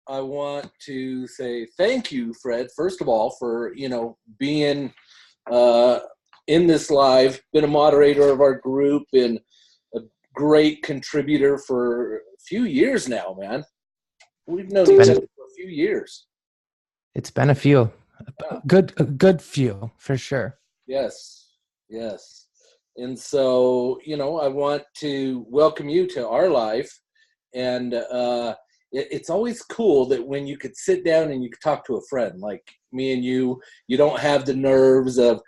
I want to say thank you, Fred, first of all, for, being uh, in this live, been a moderator of our group and a great contributor for a few years now, man. We've known each other for a few years. It's been a few. Yeah. A good few, for sure. Yes. And so, I want to welcome you to our life. And it's always cool that when you could sit down and you could talk to a friend like me and you don't have the nerves of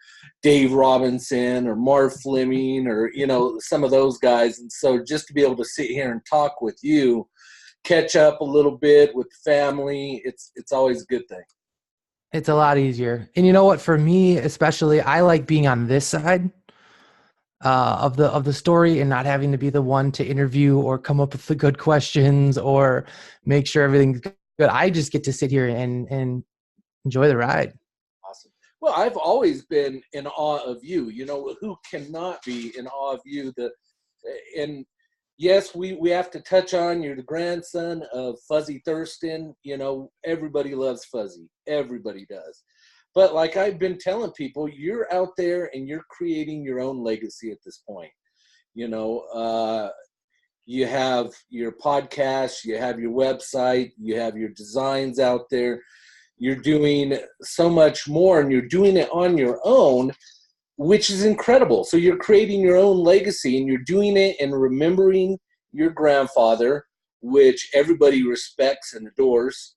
Dave Robinson or Marv Fleming or, some of those guys. And so just to be able to sit here and talk with you, catch up a little bit with the family, it's always a good thing. It's a lot easier. And you know what, for me, especially, I like being on this side of the story and not having to be the one to interview or come up with the good questions or make sure everything's good. I just get to sit here and enjoy the ride. Awesome. Well, I've always been in awe of you. Who cannot be in awe of you? And yes, we have to touch on, you're the grandson of Fuzzy Thurston. Everybody loves Fuzzy. Everybody does. But like I've been telling people, you're out there and you're creating your own legacy at this point. You have your podcast, you have your website, you have your designs out there. You're doing so much more, and you're doing it on your own, which is incredible. So you're creating your own legacy, and you're doing it and remembering your grandfather, which everybody respects and adores,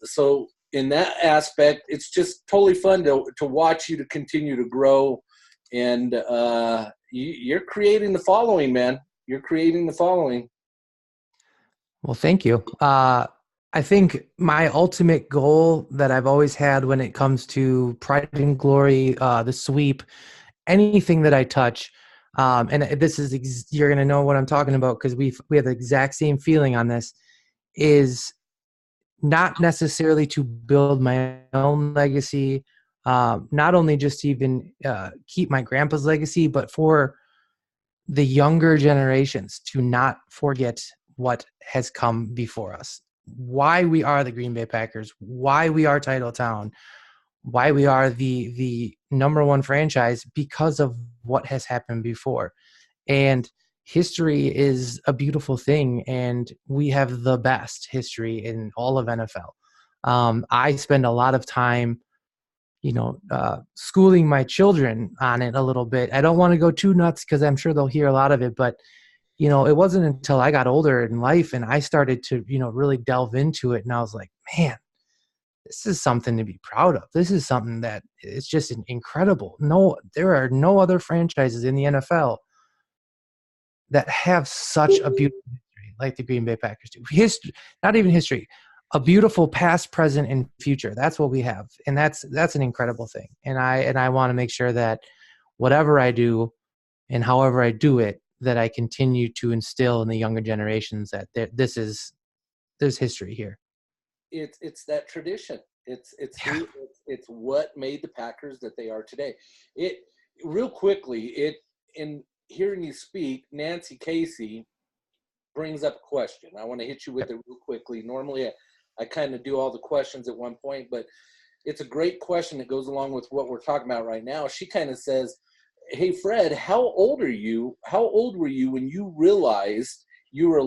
So in that aspect, it's just totally fun to watch you to continue to grow. And you're creating the following, man. You're creating the following. Well, thank you. I think my ultimate goal that I've always had when it comes to Pride and Glory, the sweep, anything that I touch, and this is you're going to know what I'm talking about because we have the exact same feeling on this, is not necessarily to build my own legacy, not only just to even keep my grandpa's legacy, but for the younger generations to not forget what has come before us, why we are the Green Bay Packers, why we are Title Town, why we are the number one franchise, because of what has happened before. And history is a beautiful thing, and we have the best history in all of NFL. I spend a lot of time, schooling my children on it a little bit. I don't want to go too nuts because I'm sure they'll hear a lot of it, but it wasn't until I got older in life and I started to, really delve into it. And I was like, man, this is something to be proud of. This is something that is just incredible. No, there are no other franchises in the NFL that have such a beautiful history like the Green Bay Packers do. History, not even history, a beautiful past, present, and future. That's what we have. And that's an incredible thing. And I want to make sure that whatever I do and however I do it, that I continue to instill in the younger generations that there's history here. It's that tradition. It's what made the Packers that they are today. Real quickly, in hearing you speak, Nancy Casey brings up a question. I want to hit you with it real quickly. Normally, I kind of do all the questions at one point, but it's a great question that goes along with what we're talking about right now. She kind of says, hey, Fred, how old are you? How old were you when you realized you were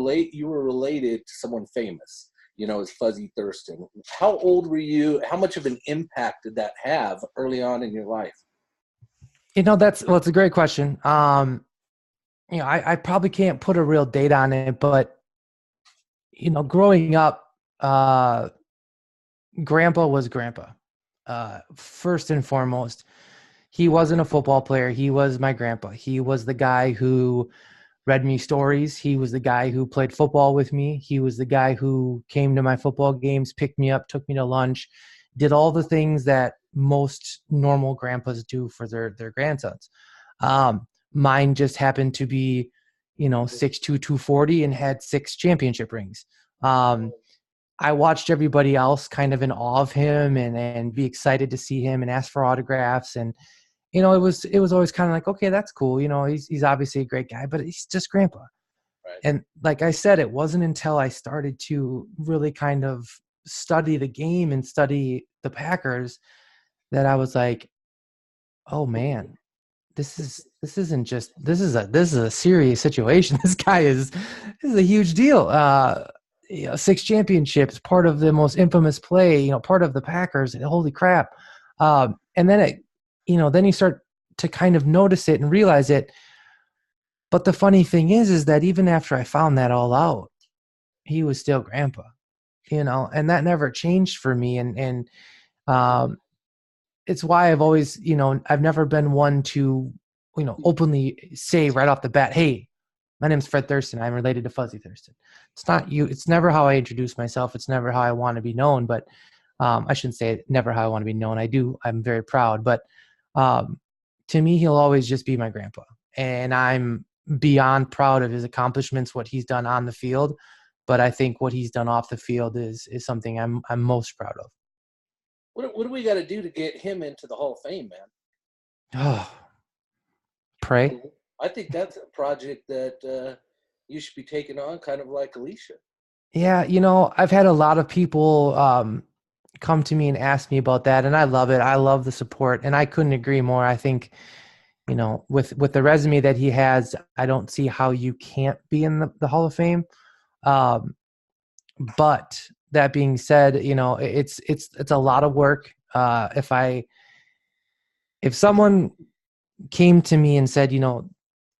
related to someone famous, as Fuzzy Thurston? How old were you? How much of an impact did that have early on in your life? It's a great question. I probably can't put a real date on it, but, growing up, Grandpa was Grandpa. First and foremost, he wasn't a football player. He was my grandpa. He was the guy who read me stories. He was the guy who played football with me. He was the guy who came to my football games, picked me up, took me to lunch, did all the things that most normal grandpas do for their grandsons. Mine just happened to be, 6'2", 240 and had 6 championship rings. I watched everybody else kind of in awe of him and be excited to see him and ask for autographs. And, it was always kind of like, okay, that's cool. He's obviously a great guy, but he's just Grandpa. Right. And like I said, it wasn't until I started to really kind of study the game and study the Packers that I was like, oh man, this is a serious situation. This is a huge deal. Six championships, part of the most infamous play, part of the Packers. Holy crap! And then then you start to kind of notice it and realize it. But the funny thing is that even after I found that all out, he was still Grandpa, and that never changed for me. And um, it's why I've always, I've never been one to, openly say right off the bat, hey, my name's Fred Thurston. I'm related to Fuzzy Thurston. It's not you. It's never how I introduce myself. It's never how I want to be known. But I shouldn't say it, never how I want to be known. I do. I'm very proud. But um, to me, he'll always just be my grandpa. And I'm beyond proud of his accomplishments, what he's done on the field. But I think what he's done off the field is something I'm most proud of. What do we got to do to get him into the Hall of Fame, man? Oh, pray. I think that's a project that you should be taking on, kind of like Alicia. Yeah, I've had a lot of people come to me and ask me about that, and I love it. I love the support, and I couldn't agree more. I think, with the resume that he has, I don't see how you can't be in the Hall of Fame. Um, but that being said, it's a lot of work. If someone came to me and said,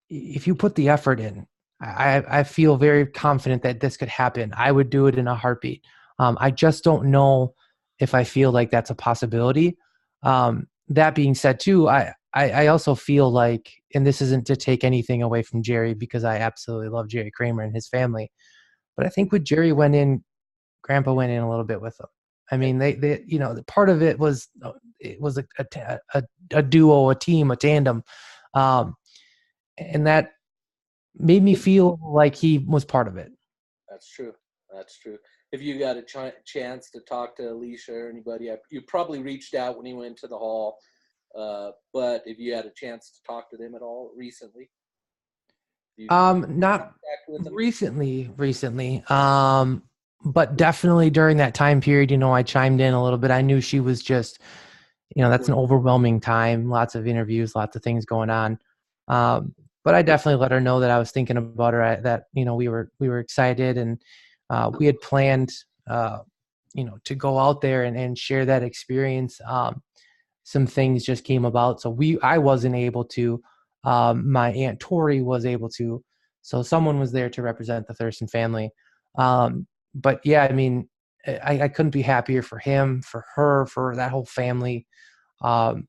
if you put the effort in, I feel very confident that this could happen. I would do it in a heartbeat. I just don't know if I feel like that's a possibility. That being said, too, I also feel like, and this isn't to take anything away from Jerry because I absolutely love Jerry Kramer and his family, but I think when Jerry went in, Grandpa went in a little bit with them. I mean, they part of it was a duo, a team, a tandem, and that made me feel like he was part of it. That's true. That's true. If you got a chance to talk to Alicia or anybody, you probably reached out when he went to the hall. But if you had a chance to talk to them at all recently, Not recently. But definitely during that time period, I chimed in a little bit. I knew she was just, that's an overwhelming time, lots of interviews, lots of things going on. But I definitely let her know that I was thinking about her, that, we were excited, and we had planned, to go out there and share that experience. Some things just came about. So I wasn't able to, my Aunt Tori was able to, so someone was there to represent the Thurston family. But yeah, I mean, I couldn't be happier for him, for her, for that whole family. Um,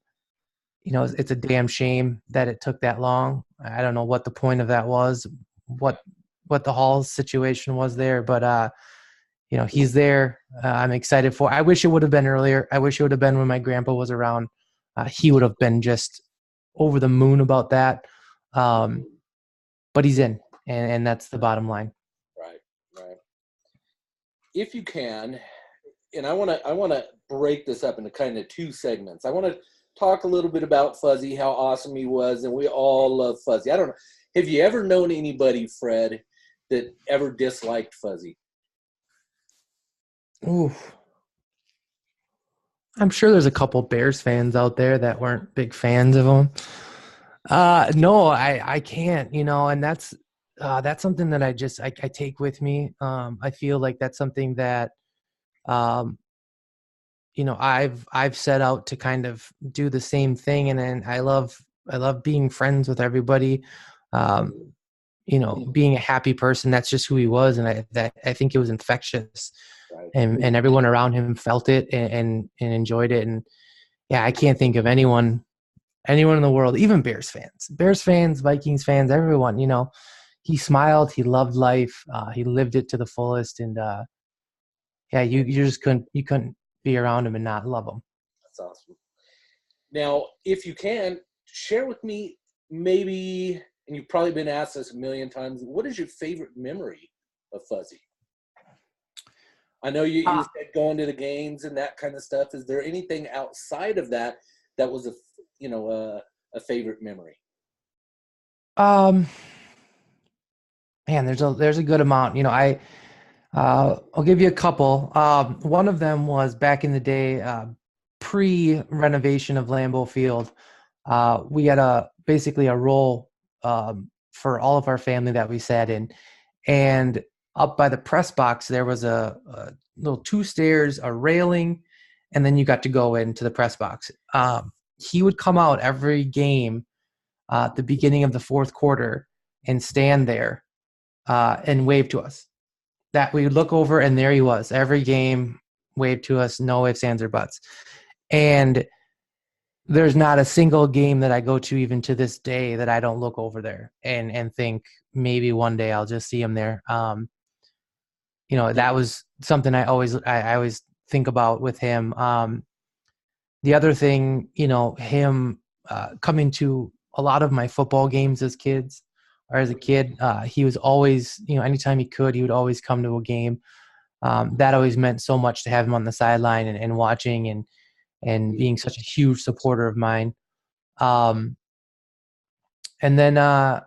it's a damn shame that it took that long. I don't know what the point of that was, what the Hall's situation was there, but he's there. I'm excited for. I wish it would have been earlier. I wish it would have been when my grandpa was around. He would have been just over the moon about that. But he's in, and that's the bottom line. Right, right. If you can, and I want to break this up into kind of two segments. I want to talk a little bit about Fuzzy, how awesome he was, and we all love Fuzzy. I don't know. Have you ever known anybody, Fred, that ever disliked Fuzzy? Oof. I'm sure there's a couple Bears fans out there that weren't big fans of him. No, I can't, and that's something that I take with me. I feel like that's something that, um, I've set out to kind of do the same thing. And then I love being friends with everybody. Um, being a happy person, that's just who he was. And I think it was infectious, Right. and everyone around him felt it and enjoyed it. And yeah, I can't think of anyone in the world, even Bears fans, Vikings fans, everyone, he smiled, he loved life. He lived it to the fullest. And yeah, you just couldn't be around him and not love him. That's awesome. Now, if you can, share with me maybe, and you've probably been asked this a million times, what is your favorite memory of Fuzzy? I know you said going to the games and that kind of stuff. Is there anything outside of that that was a favorite memory? Um, Man, there's a good amount. I'll give you a couple. One of them was back in the day, pre-renovation of Lambeau Field. We had basically a roll for all of our family that we sat in, and up by the press box there was a little two stairs, a railing, and then you got to go into the press box. He would come out every game at the beginning of the fourth quarter and stand there and wave to us. That we would look over and there he was every game, waved to us, no ifs, ands, or buts. And there's not a single game that I go to even to this day that I don't look over there and think maybe one day I'll just see him there. That was something I always think about with him. The other thing, him coming to a lot of my football games as a kid, he was always, anytime he could, he would always come to a game. That always meant so much to have him on the sideline and watching and being such a huge supporter of mine. And then, I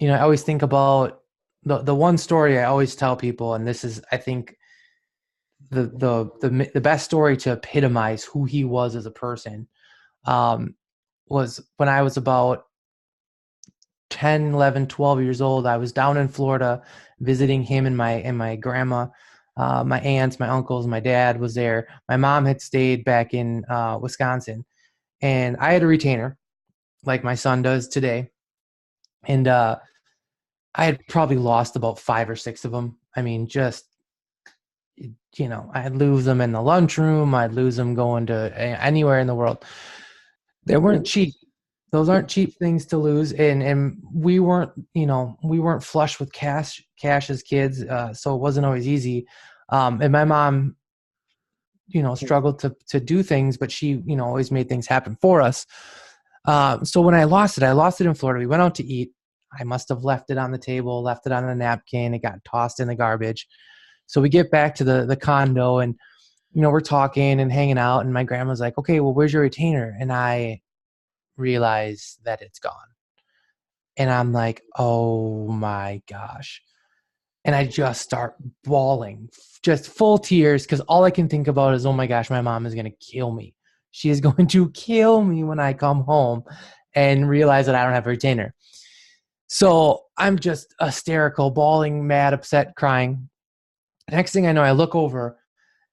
always think about the one story I always tell people, and this is, I think, the best story to epitomize who he was as a person, was when I was about 10, 11, 12 years old. I was down in Florida visiting him and my grandma, my aunts, my uncles, my dad was there. My mom had stayed back in Wisconsin, and I had a retainer like my son does today. And I had probably lost about 5 or 6 of them. I mean, just, I'd lose them in the lunchroom. I'd lose them going to anywhere in the world. They weren't cheap. Those aren't cheap things to lose. And we weren't flush with cash as kids. So it wasn't always easy. And my mom, struggled to do things, but she, always made things happen for us. So when I lost it in Florida. We went out to eat. I must have left it on the table, left it on a napkin. It got tossed in the garbage. So we get back to the condo, and, we're talking and hanging out, and my grandma's like, okay, well, where's your retainer? And I realize that it's gone. And I'm like, oh my gosh. And I just start bawling, just full tears, because all I can think about is, oh my gosh, my mom is going to kill me. She is going to kill me when I come home and realize that I don't have a retainer. So I'm just hysterical, bawling, mad, upset, crying. Next thing I know, I look over,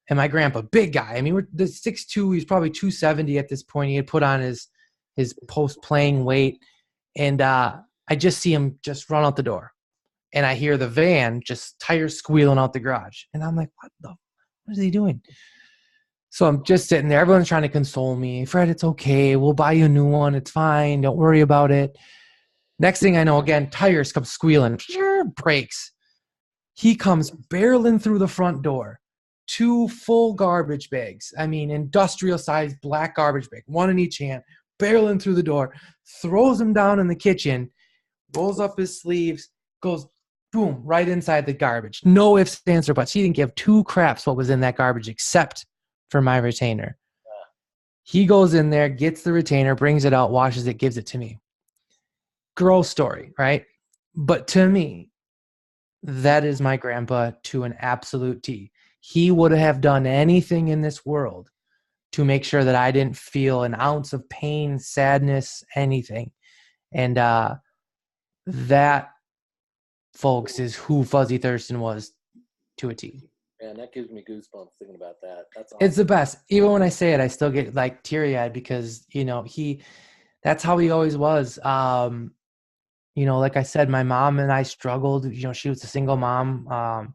and my grandpa, big guy. I mean, we're the 6'2", he's probably 270 at this point. He had put on his post-playing weight, and I just see him just run out the door. And I hear the van just tires squealing out the garage. And I'm like, what is he doing? So I'm just sitting there. Everyone's trying to console me. Fred, it's okay. We'll buy you a new one. It's fine. Don't worry about it. Next thing I know, again, tires come squealing, brakes. He comes barreling through the front door, 2 full garbage bags. I mean, industrial-sized black garbage bag, one in each hand, barreling through the door, throws them down in the kitchen, rolls up his sleeves, goes boom, right inside the garbage. No ifs, ands, or buts. He didn't give 2 craps what was in that garbage except for my retainer. He goes in there, gets the retainer, brings it out, washes it, gives it to me. Gross story, right? But to me, that is my grandpa to an absolute T. He would have done anything in this world to make sure that I didn't feel an ounce of pain, sadness, anything. And that, folks, is who Fuzzy Thurston was to a T. Man, that gives me goosebumps thinking about that. That's awesome. It's the best. Even when I say it, I still get like teary-eyed because, that's how he always was. Like I said, my mom and I struggled. She was a single mom,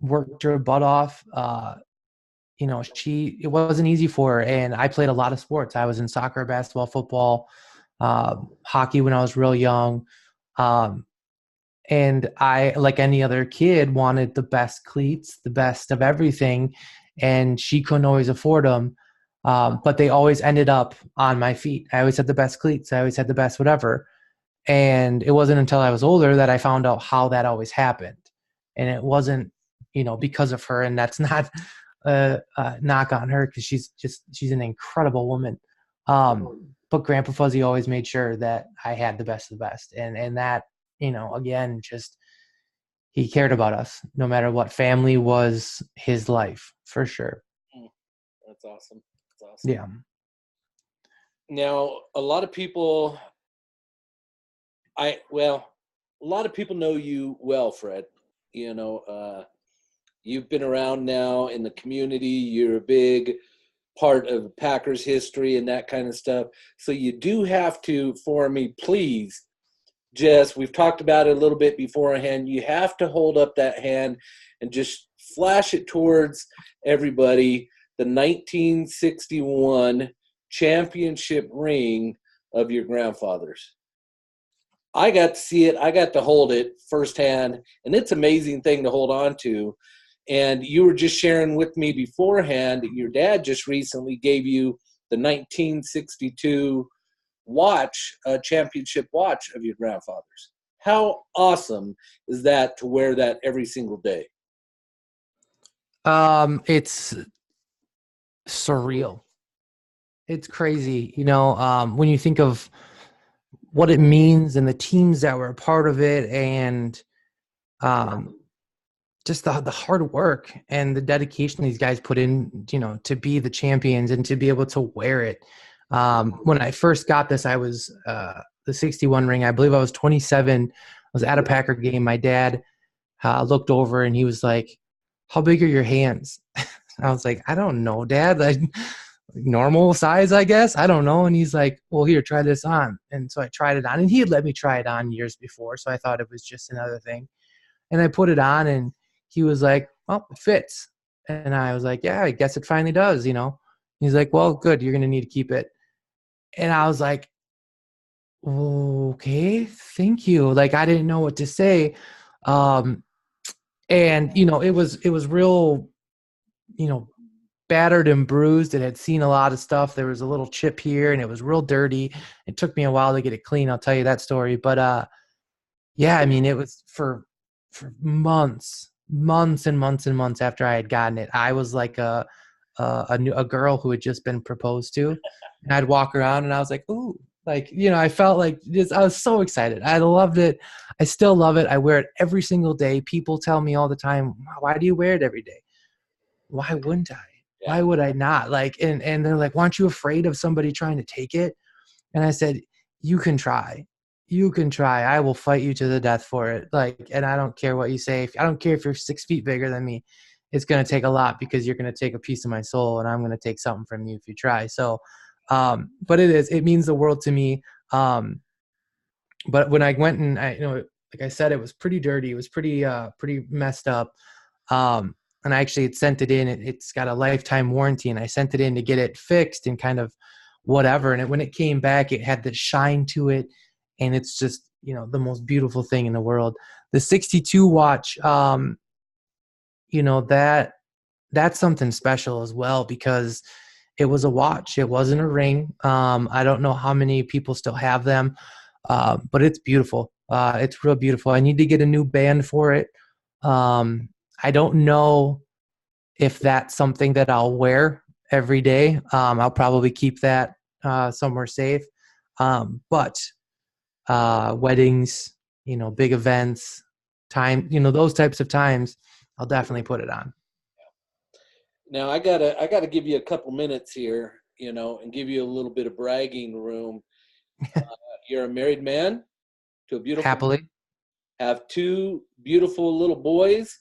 worked her butt off. It wasn't easy for her. And I played a lot of sports. I was in soccer, basketball, football, hockey when I was real young. And I, like any other kid, wanted the best cleats, the best of everything. And she couldn't always afford them. But they always ended up on my feet. I always had the best cleats. I always had the best whatever. And it wasn't until I was older that I found out how that always happened. And it wasn't, because of her. And that's not a knock on her, because she's an incredible woman. But Grandpa Fuzzy always made sure that I had the best of the best. And that, again, just he cared about us no matter what. Family was his life for sure. That's awesome. That's awesome. Yeah. Now, a lot of people, a lot of people know you well, Fred. You know, you've been around now in the community. You're a big part of Packers history and that kind of stuff. So you do have to, for me, please, just, we've talked about it a little bit beforehand. You have to hold up that hand and just flash it towards everybody. The 1961 championship ring of your grandfather's. I got to see it. I got to hold it firsthand, and it's an amazing thing to hold on to. And you were just sharing with me beforehand that your dad just recently gave you the 1962 watch, a championship watch of your grandfather's. How awesome is that to wear that every single day? It's surreal. It's crazy. You know, when you think of what it means and the teams that were a part of it, and um, just the hard work and the dedication these guys put in, you know, to be the champions and to be able to wear it. When I first got this, I was the 61 ring. I believe I was 27. I was at a Packer game. My dad looked over and he was like, "How big are your hands?" I was like, "I don't know, Dad. Like normal size, I guess. I don't know." And he's like, "Well, here, try this on." And so I tried it on, and he had let me try it on years before, so I thought it was just another thing. And I put it on, and he was like, "Oh, it fits." And I was like, "Yeah, I guess it finally does." You know. He's like, "Well, good. You're gonna need to keep it." And I was like, "Okay, thank you." Like I didn't know what to say. Um, and you know, it was real, you know, battered and bruised. It had seen a lot of stuff. There was a little chip here and it was real dirty. It took me a while to get it clean. I'll tell you that story. But yeah, I mean, it was for months and months and months after I had gotten it. I was like a girl who had just been proposed to. And I'd walk around and I was like, ooh, like, you know, I felt like this, I was so excited. I loved it. I still love it. I wear it every single day. People tell me all the time, why do you wear it every day? Why wouldn't I? Yeah. Why would I not? Like, and they're like, aren't you afraid of somebody trying to take it? And I said, you can try. You can try. I will fight you to the death for it. Like, and I don't care what you say. I don't care if you're 6 feet bigger than me. It's going to take a lot because you're going to take a piece of my soul and I'm going to take something from you if you try. So, but it means the world to me. But when I went and I, you know, like I said, it was pretty dirty. It was pretty messed up. And I actually had sent it in. It's got a lifetime warranty, and I sent it in to get it fixed and kind of whatever. And when it came back, it had the shine to it, and it's just, you know, the most beautiful thing in the world. The 62 watch, you know, that's something special as well because it was a watch. It wasn't a ring. I don't know how many people still have them, but it's beautiful. It's real beautiful. I need to get a new band for it. I don't know if that's something that I'll wear every day. I'll probably keep that somewhere safe. But weddings, you know, big events, time, you know, those types of times, I'll definitely put it on. Now I gotta give you a couple minutes here, you know, and give you a little bit of bragging room. You're a married man to a beautiful, Happily. have two beautiful little boys.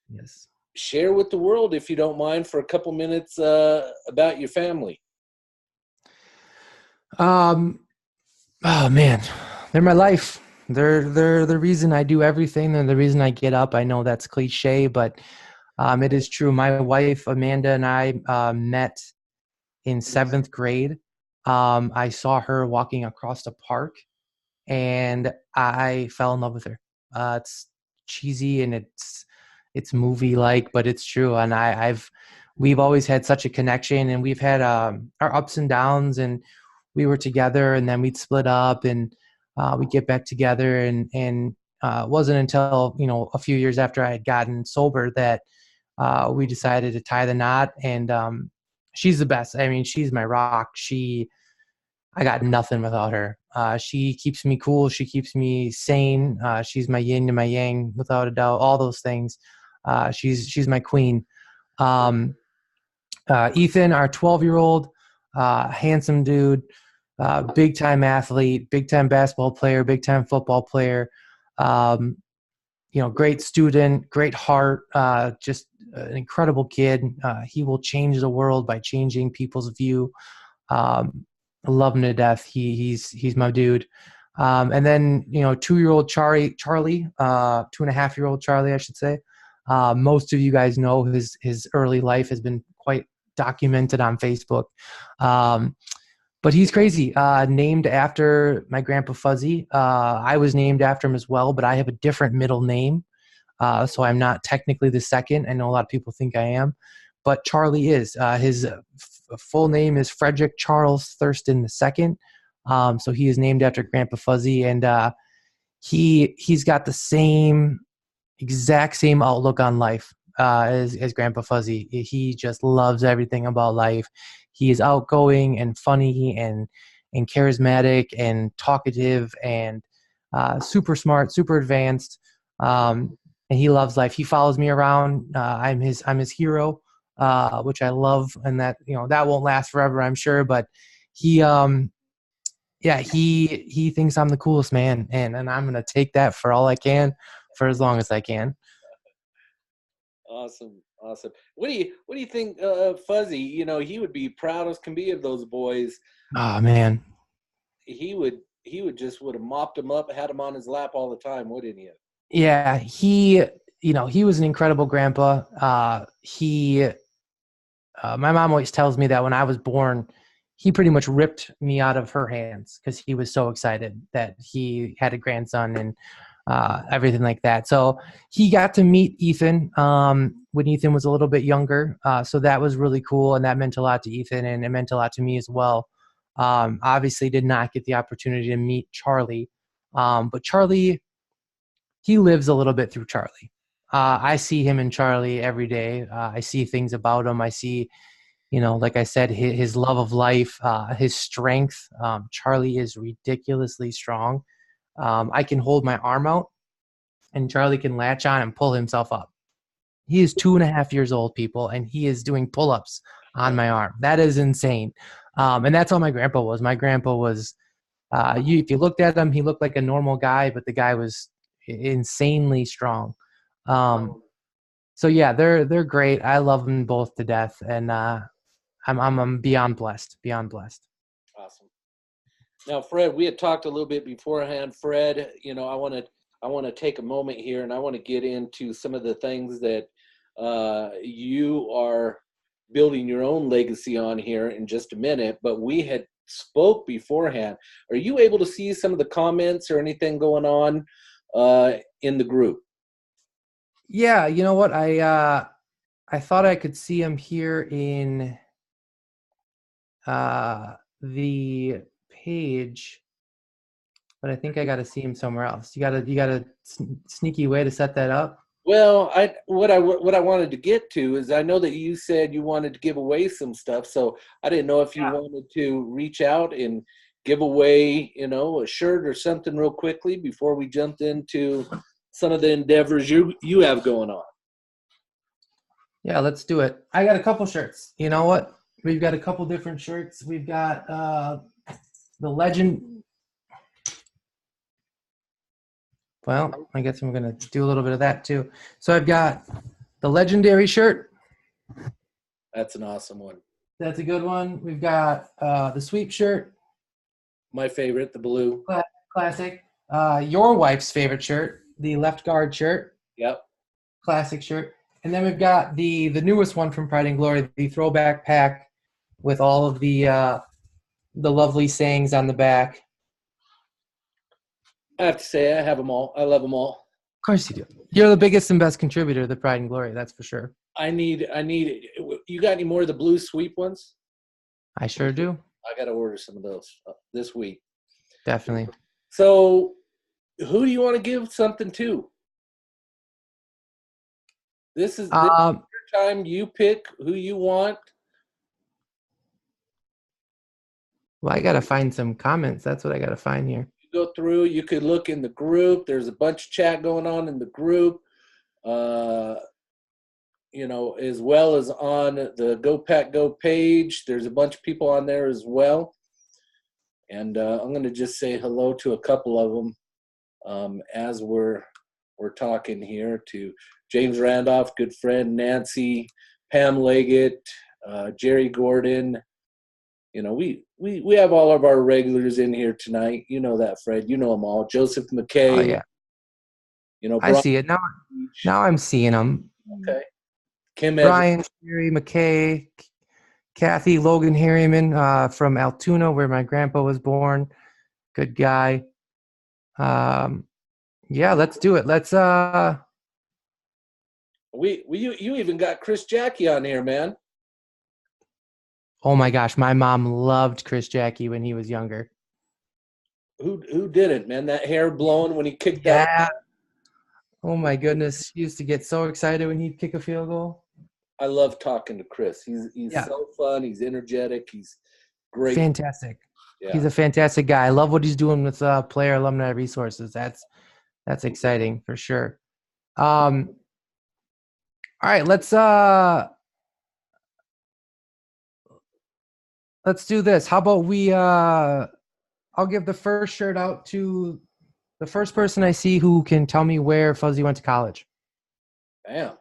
Yes. Share with the world, if you don't mind, for a couple minutes about your family. Um, oh man, they're my life. They're the reason I do everything. They're the reason I get up. I know that's cliche, but it is true. My wife Amanda and I met in seventh grade. I saw her walking across the park, and I fell in love with her. It's cheesy and it's movie like, but it's true. And we've always had such a connection, and we've had our ups and downs, and we were together, and then we'd split up, and we'd get back together, and it wasn't until, you know, a few years after I had gotten sober that we decided to tie the knot. And she's the best. I mean, she's my rock. I got nothing without her. She keeps me cool. She keeps me sane. She's my yin and my yang, without a doubt. All those things. She's my queen. Um, Ethan, our 12-year-old, handsome dude, big time athlete, big time basketball player, big time football player. Um, great student, great heart, just an incredible kid. He will change the world by changing people's view. I love him to death. He's my dude. And then 2-year-old Charlie, 2.5-year-old Charlie, I should say. Most of you guys know his early life has been quite documented on Facebook. But he's crazy. Named after my grandpa Fuzzy. I was named after him as well, but I have a different middle name. So I'm not technically the second. I know a lot of people think I am, but Charlie is. His full name is Frederick Charles Thurston II. So he is named after Grandpa Fuzzy, and he's got the exact same outlook on life as Grandpa Fuzzy. He just loves everything about life. He is outgoing and funny and charismatic and talkative and super smart, super advanced. And he loves life. He follows me around. I'm his hero, which I love, and that that won't last forever, I'm sure. But he he thinks I'm the coolest man, and I'm gonna take that for all I can, for as long as I can. Awesome. What do you think, Fuzzy? He would be proud as can be of those boys. Oh man. He would have mopped them up, had them on his lap all the time, wouldn't he? Yeah, he was an incredible grandpa. My mom always tells me that when I was born, he pretty much ripped me out of her hands because he was so excited that he had a grandson and everything like that. So he got to meet Ethan when Ethan was a little bit younger. So that was really cool, and that meant a lot to Ethan, and it meant a lot to me as well. Obviously, did not get the opportunity to meet Charlie, but Charlie, he lives a little bit through Charlie. I see him in Charlie every day. I see things about him. I see, like I said, his love of life, his strength. Charlie is ridiculously strong. I can hold my arm out, and Charlie can latch on and pull himself up. He is 2.5 years old, people, and he is doing pull-ups on my arm. That is insane. And that's all my grandpa was. My grandpa was, if you looked at him, he looked like a normal guy, but the guy was insanely strong. So yeah, they're great. I love them both to death, and I'm beyond blessed. Beyond blessed. Awesome. Now, Fred, we had talked a little bit beforehand. Fred, I want to take a moment here, and I want to get into some of the things that you are building your own legacy on here in just a minute. But we had spoke beforehand. Are you able to see some of the comments or anything going on in the group? Yeah, you know what? I thought I could see him here in the page, but I think I got to see him somewhere else. You got a sneaky way to set that up? Well, what I wanted to get to is, I know that you said you wanted to give away some stuff, so I didn't know if you wanted to reach out and give away, a shirt or something real quickly before we jumped into some of the endeavors you have going on. Yeah, let's do it. I got a couple shirts. You know what? We've got a couple different shirts. We've got the legend. Well, I guess I'm going to do a little bit of that too. So I've got the legendary shirt. That's an awesome one. That's a good one. We've got the sweep shirt. My favorite, the blue. Classic. Your wife's favorite shirt, the left guard shirt. Yep. Classic shirt. And then we've got the newest one from Pride and Glory, the throwback pack with all of the lovely sayings on the back. I have to say, I have them all. I love them all. Of course you do. You're the biggest and best contributor to the Pride and Glory, that's for sure. I need. You got any more of the blue sweep ones? I sure do. I got to order some of those this week. Definitely. So, who do you want to give something to? This is your time. You pick who you want. Well, I got to find some comments. That's what I got to find here. Go through. You could look in the group. There's a bunch of chat going on in the group, as well as on the Go Pack Go page. There's a bunch of people on there as well. And I'm going to just say hello to a couple of them as we're talking here, to James Randolph, good friend, Nancy, Pam Leggett, Jerry Gordon. We have all of our regulars in here tonight. You know that, Fred. You know them all. Joseph McKay. Oh, yeah. I see it now. Now I'm seeing them. Okay. Kim Brian, Sherry, McKay, Kathy, Logan Harriman from Altoona, where my grandpa was born. Good guy. Yeah, let's do it. Let's you even got Chris Jackie on here, man. Oh my gosh, my mom loved Chris Jackie when he was younger. Who didn't, man? That hair blowing when he kicked that. Oh my goodness, she used to get so excited when he'd kick a field goal. I love talking to Chris. He's so fun. He's energetic. He's great. Fantastic. Yeah. He's a fantastic guy. I love what he's doing with player alumni resources. That's exciting for sure. All right, let's do this. How about we I'll give the first shirt out to the first person I see who can tell me where Fuzzy went to college. Bam.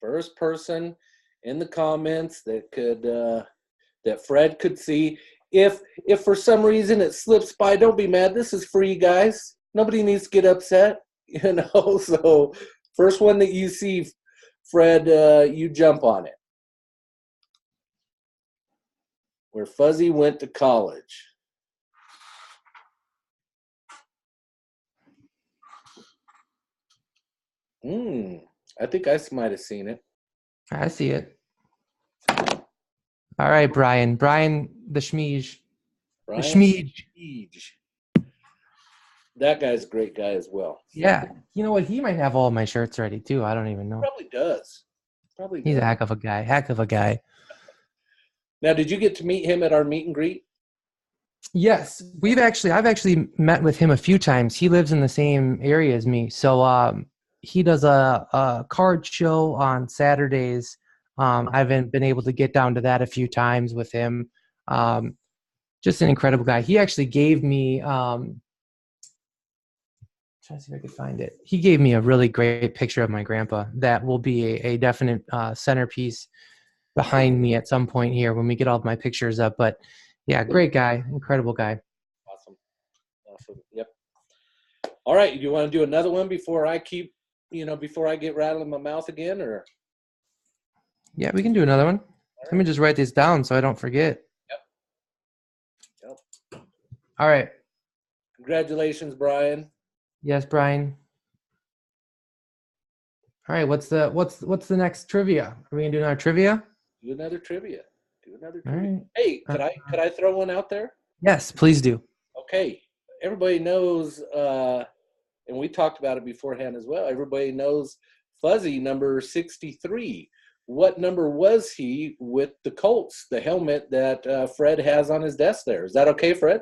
First person in the comments that could that Fred could see. If for some reason it slips by, don't be mad. This is free, guys. Nobody needs to get upset, So first one that you see, Fred, you jump on it. Where Fuzzy went to college. I think I might have seen it. I see it. All right, Brian. Brian the Schmeej. Brian the Schmeej. That guy's a great guy as well. Yeah. You know what? He might have all my shirts ready, too. I don't even know. Probably does. He's a heck of a guy. Heck of a guy. Now, did you get to meet him at our meet and greet? Yes. I've actually met with him a few times. He lives in the same area as me. So he does a card show on Saturdays. I've been able to get down to that a few times with him. Just an incredible guy. He actually gave me trying to see if I could find it. He gave me a really great picture of my grandpa that will be a definite centerpiece behind me at some point here when we get all of my pictures up. But yeah, great guy, incredible guy. Awesome. Yep. All right. Do you want to do another one before I get rattling my mouth again, or? Yeah, we can do another one. Let me just write this down so I don't forget. Yep. All right. Congratulations, Brian. Yes, Brian. All right, what's the next trivia? Are we gonna do another trivia? Do another trivia. All right. Hey, could I throw one out there? Yes, please do. Okay. Everybody knows, and we talked about it beforehand as well. Everybody knows Fuzzy number 63. What number was he with the Colts? The helmet that Fred has on his desk there. Is that okay, Fred?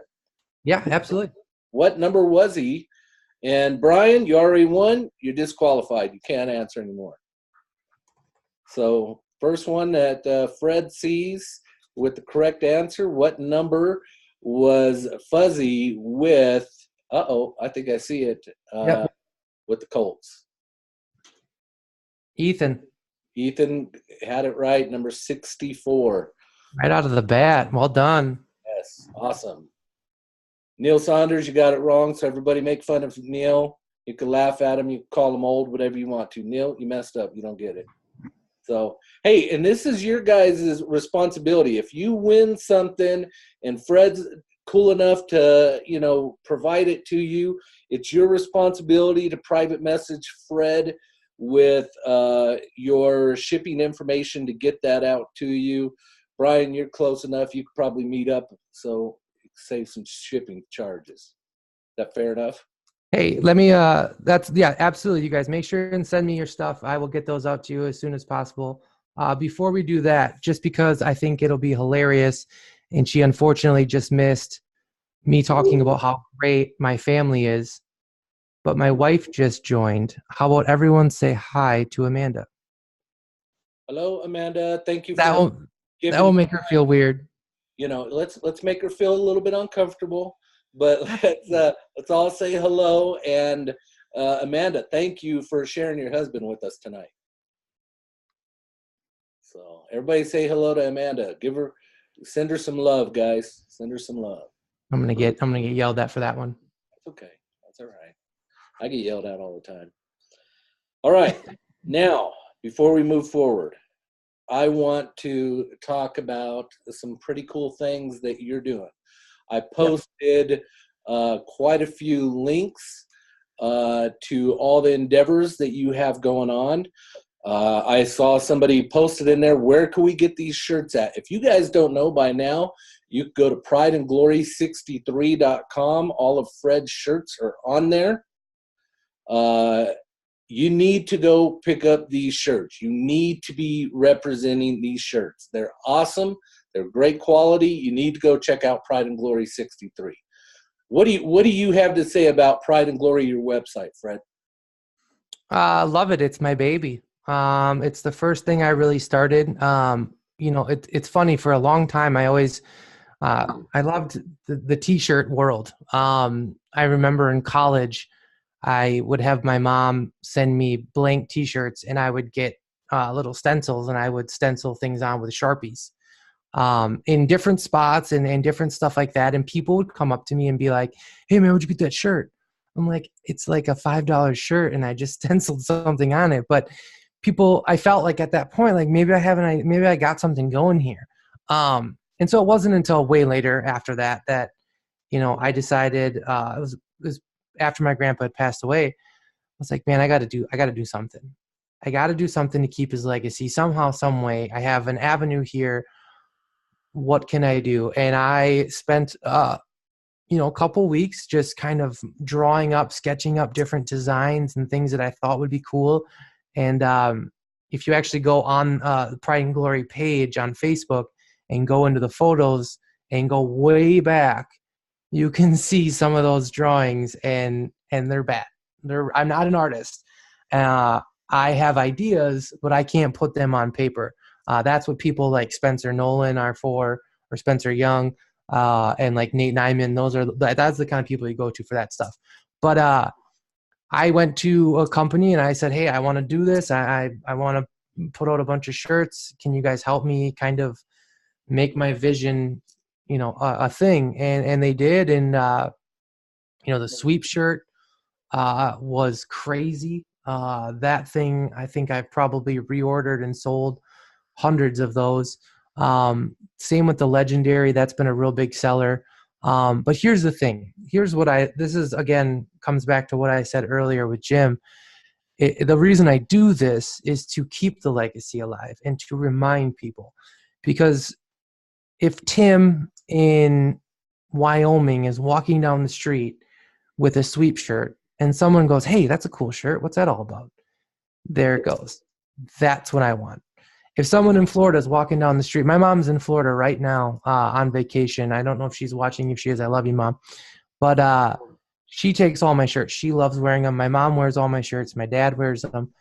Yeah, absolutely. What number was he? And Brian, you already won. You're disqualified. You can't answer anymore. So first one that Fred sees with the correct answer, what number was Fuzzy with? I think I see it. With the Colts. Ethan had it right. Number 64. Right out of the bat. Well done. Yes, awesome. Neil Saunders, you got it wrong, so everybody make fun of Neil. You can laugh at him. You can call him old, whatever you want to. Neil, you messed up. You don't get it. So, hey, and this is your guys' responsibility. If you win something and Fred's cool enough to, provide it to you, it's your responsibility to private message Fred with your shipping information to get that out to you. Brian, you're close enough. You could probably meet up, so save some shipping charges. Is that fair enough? Hey, let me absolutely. You guys make sure and send me your stuff. I will get those out to you as soon as possible. Before we do that, just because I think it'll be hilarious, and she unfortunately just missed me talking about how great my family is, but my wife just joined. How about everyone say hi to Amanda? Hello, Amanda. Thank you That for will that giving. will make her feel weird. Let's make her feel a little bit uncomfortable, but let's all say hello. And Amanda, thank you for sharing your husband with us tonight. So everybody say hello to Amanda. Send her some love, guys. Send her some love. I'm gonna get yelled at for that one. That's okay. That's all right. I get yelled at all the time. All right. Now, before we move forward, I want to talk about some pretty cool things that you're doing. I posted quite a few links to all the endeavors that you have going on. I saw somebody posted in there, where can we get these shirts at? If you guys don't know by now, you can go to prideandglory63.com. All of Fred's shirts are on there. You need to go pick up these shirts. You need to be representing these shirts. They're awesome. They're great quality. You need to go check out Pride and Glory 63. What do you have to say about Pride and Glory, your website, Fred? Love it. It's my baby. It's the first thing I really started. It's funny. For a long time, I loved the t-shirt world. I remember in college, I would have my mom send me blank t-shirts, and I would get little stencils, and I would stencil things on with Sharpies in different spots and different stuff like that. And people would come up to me and be like, "Hey man, where'd you get that shirt?" I'm like, "It's like a $5 shirt, and I just stenciled something on it." But I felt like at that point, like maybe I got something going here. And so it wasn't until way later after that I decided it was after my grandpa had passed away. I was like, man, I got to do something. I got to do something to keep his legacy somehow, some way. I have an avenue here. What can I do? And I spent a couple weeks just kind of sketching up different designs and things that I thought would be cool. And if you actually go on the Pride and Glory page on Facebook and go into the photos and go way back, you can see some of those drawings, and they're bad. I'm not an artist. Uh, I have ideas, but I can't put them on paper. That's what people like Spencer Nolan are for, or Spencer Young, and like Nate Nyman. That's the kind of people you go to for that stuff. But I went to a company and I said, hey, I want to do this. I want to put out a bunch of shirts. Can you guys help me kind of make my vision, a thing? And they did. And the sweep shirt was crazy. That thing, I think I've probably reordered and sold hundreds of those. Same with the legendary. That's been a real big seller. But here's the thing. This is, again, comes back to what I said earlier with Jim. The reason I do this is to keep the legacy alive and to remind people. Because if Tim in Wyoming is walking down the street with a sweep shirt and someone goes, hey, that's a cool shirt, what's that all about? There it goes. That's what I want. If someone in Florida is walking down the street, my mom's in Florida right now on vacation. I don't know if she's watching. If she is, I love you, Mom. But she takes all my shirts. She loves wearing them. My mom wears all my shirts. My dad wears them.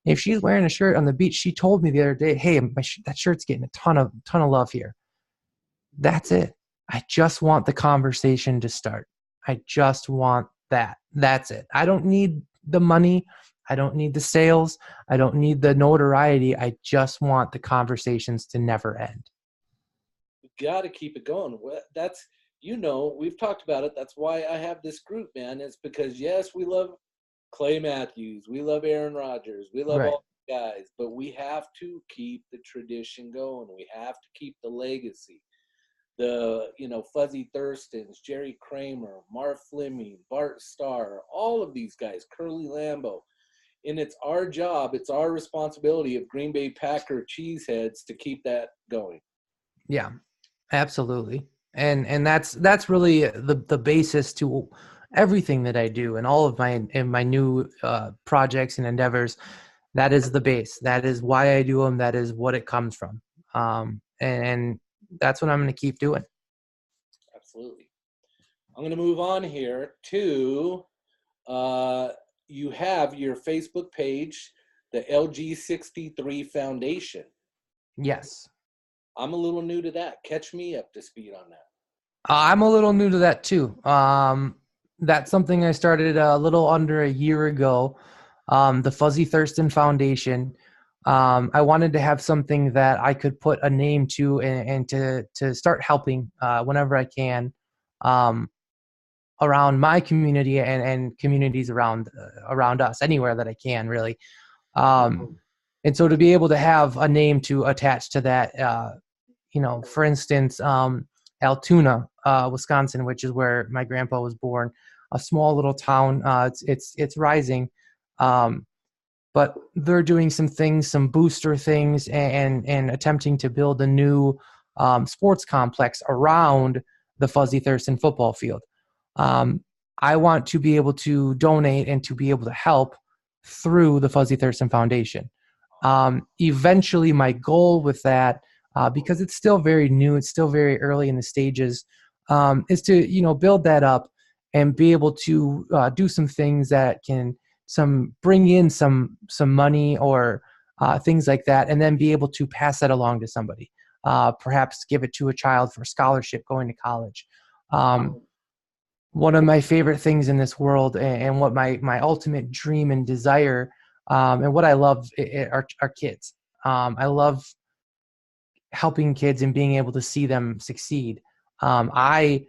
If she's wearing a shirt on the beach, she told me the other day, hey, that shirt's getting a ton of love here. That's it. I just want the conversation to start. I just want that. That's it. I don't need the money. I don't need the sales. I don't need the notoriety. I just want the conversations to never end. You got to keep it going. We've talked about it. That's why I have this group, man. It's because, yes, we love Clay Matthews. We love Aaron Rodgers. We love all the guys. But we have to keep the tradition going. We have to keep the legacy. Fuzzy Thurstons, Jerry Kramer, Marv Fleming, Bart Starr, all of these guys, Curly Lambeau. And it's our job, it's our responsibility of Green Bay Packer cheeseheads to keep that going. Yeah, absolutely. And that's really the basis to everything that I do and all of my new projects and endeavors. That is the base. That is why I do them. That is what it comes from. And that's what I'm going to keep doing. Absolutely. I'm going to move on here to you have your Facebook page, the LG63 Foundation. Yes. I'm a little new to that. Catch me up to speed on that. I'm a little new to that too. That's something I started a little under a year ago. The Fuzzy Thurston Foundation. I wanted to have something that I could put a name to and to start helping whenever I can around my community and communities around us, anywhere that I can, really. And so to be able to have a name to attach to that, for instance, Altoona, Wisconsin, which is where my grandpa was born, a small little town. It's rising, but they're doing some things, some booster things, and attempting to build a new sports complex around the Fuzzy Thurston football field. I want to be able to donate and to be able to help through the Fuzzy Thurston Foundation. Eventually, my goal with that, because it's still very new, it's still very early in the stages, is to build that up and be able to do some things that can bring in some money or things like that, and then be able to pass that along to somebody. Perhaps give it to a child for a scholarship going to college. One of my favorite things in this world, and what my ultimate dream and desire, and what I love are kids. I love helping kids and being able to see them succeed. I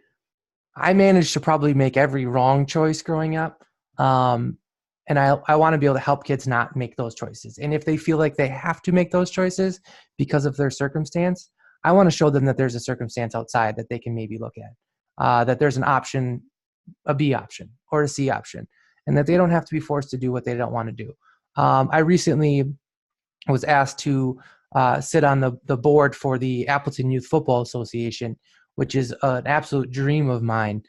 managed to probably make every wrong choice growing up. And I want to be able to help kids not make those choices. And if they feel like they have to make those choices because of their circumstance, I want to show them that there's a circumstance outside that they can maybe look at, that there's an option, a B option or a C option, and that they don't have to be forced to do what they don't want to do. I recently was asked to sit on the board for the Appleton Youth Football Association, which is an absolute dream of mine,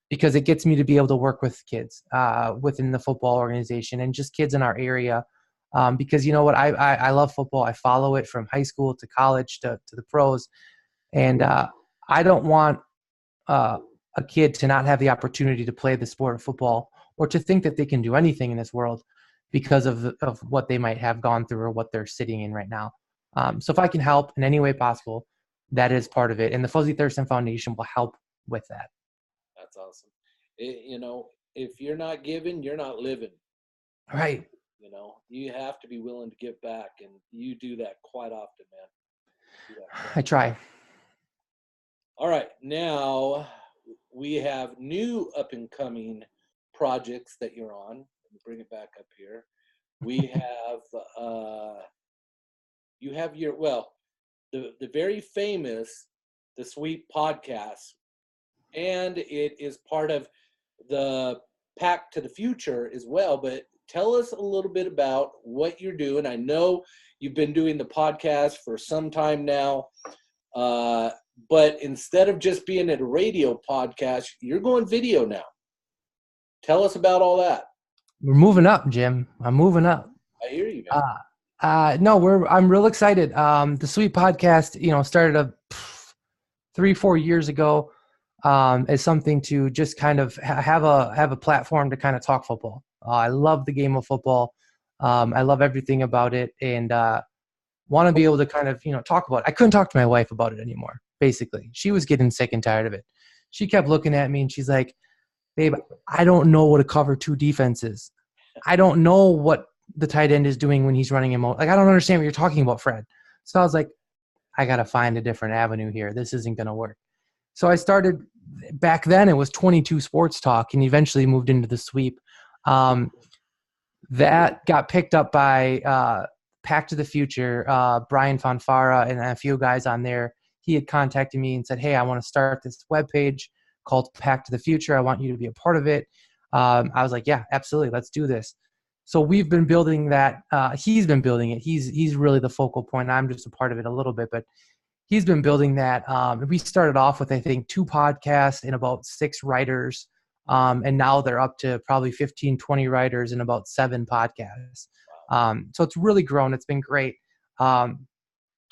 because it gets me to be able to work with kids within the football organization and just kids in our area. Because you know what, I love football. I follow it from high school to college to the pros, and I don't want a kid to not have the opportunity to play the sport of football or to think that they can do anything in this world because of what they might have gone through or what they're sitting in right now. So if I can help in any way possible, that is part of it. And the Fuzzy Thurston Foundation will help with that. That's awesome. If you're not giving, you're not living. Right. You have to be willing to give back, and you do that quite often, man. I try. All right. Now we have new up and coming projects that you're on. Let me bring it back up here. We have, you have the very famous, The Sweep podcast, and it is part of the Pack to the Future as well. But tell us a little bit about what you're doing. I know you've been doing the podcast for some time now, but instead of just being at a radio podcast, you're going video now. Tell us about all that. We're moving up, Jim. I'm moving up. I hear you, man. No, I'm real excited. The Sweet Podcast, started 3-4 years ago, as something to just kind of have a platform to kind of talk football. I love the game of football. I love everything about it, and want to be able to kind of talk about it. I couldn't talk to my wife about it anymore. Basically, she was getting sick and tired of it. She kept looking at me and she's like, "Babe, I don't know what a cover 2 defense is. I don't know what the tight end is doing when he's running him out. Like, I don't understand what you're talking about, Fred." So I was like, I got to find a different avenue here. This isn't going to work. So I started, back then it was 22 Sports Talk, and eventually moved into the Sweep. That got picked up by Pack to the Future, Brian Fonfara and a few guys on there. He had contacted me and said, "Hey, I want to start this webpage called Pack to the Future. I want you to be a part of it." I was like, "Yeah, absolutely. Let's do this." So we've been building that. He's been building it. He's really the focal point. I'm just a part of it a little bit, but he's been building that. We started off with, I think, 2 podcasts and about 6 writers. And now they're up to probably 15, 20 writers and about 7 podcasts. So it's really grown. It's been great.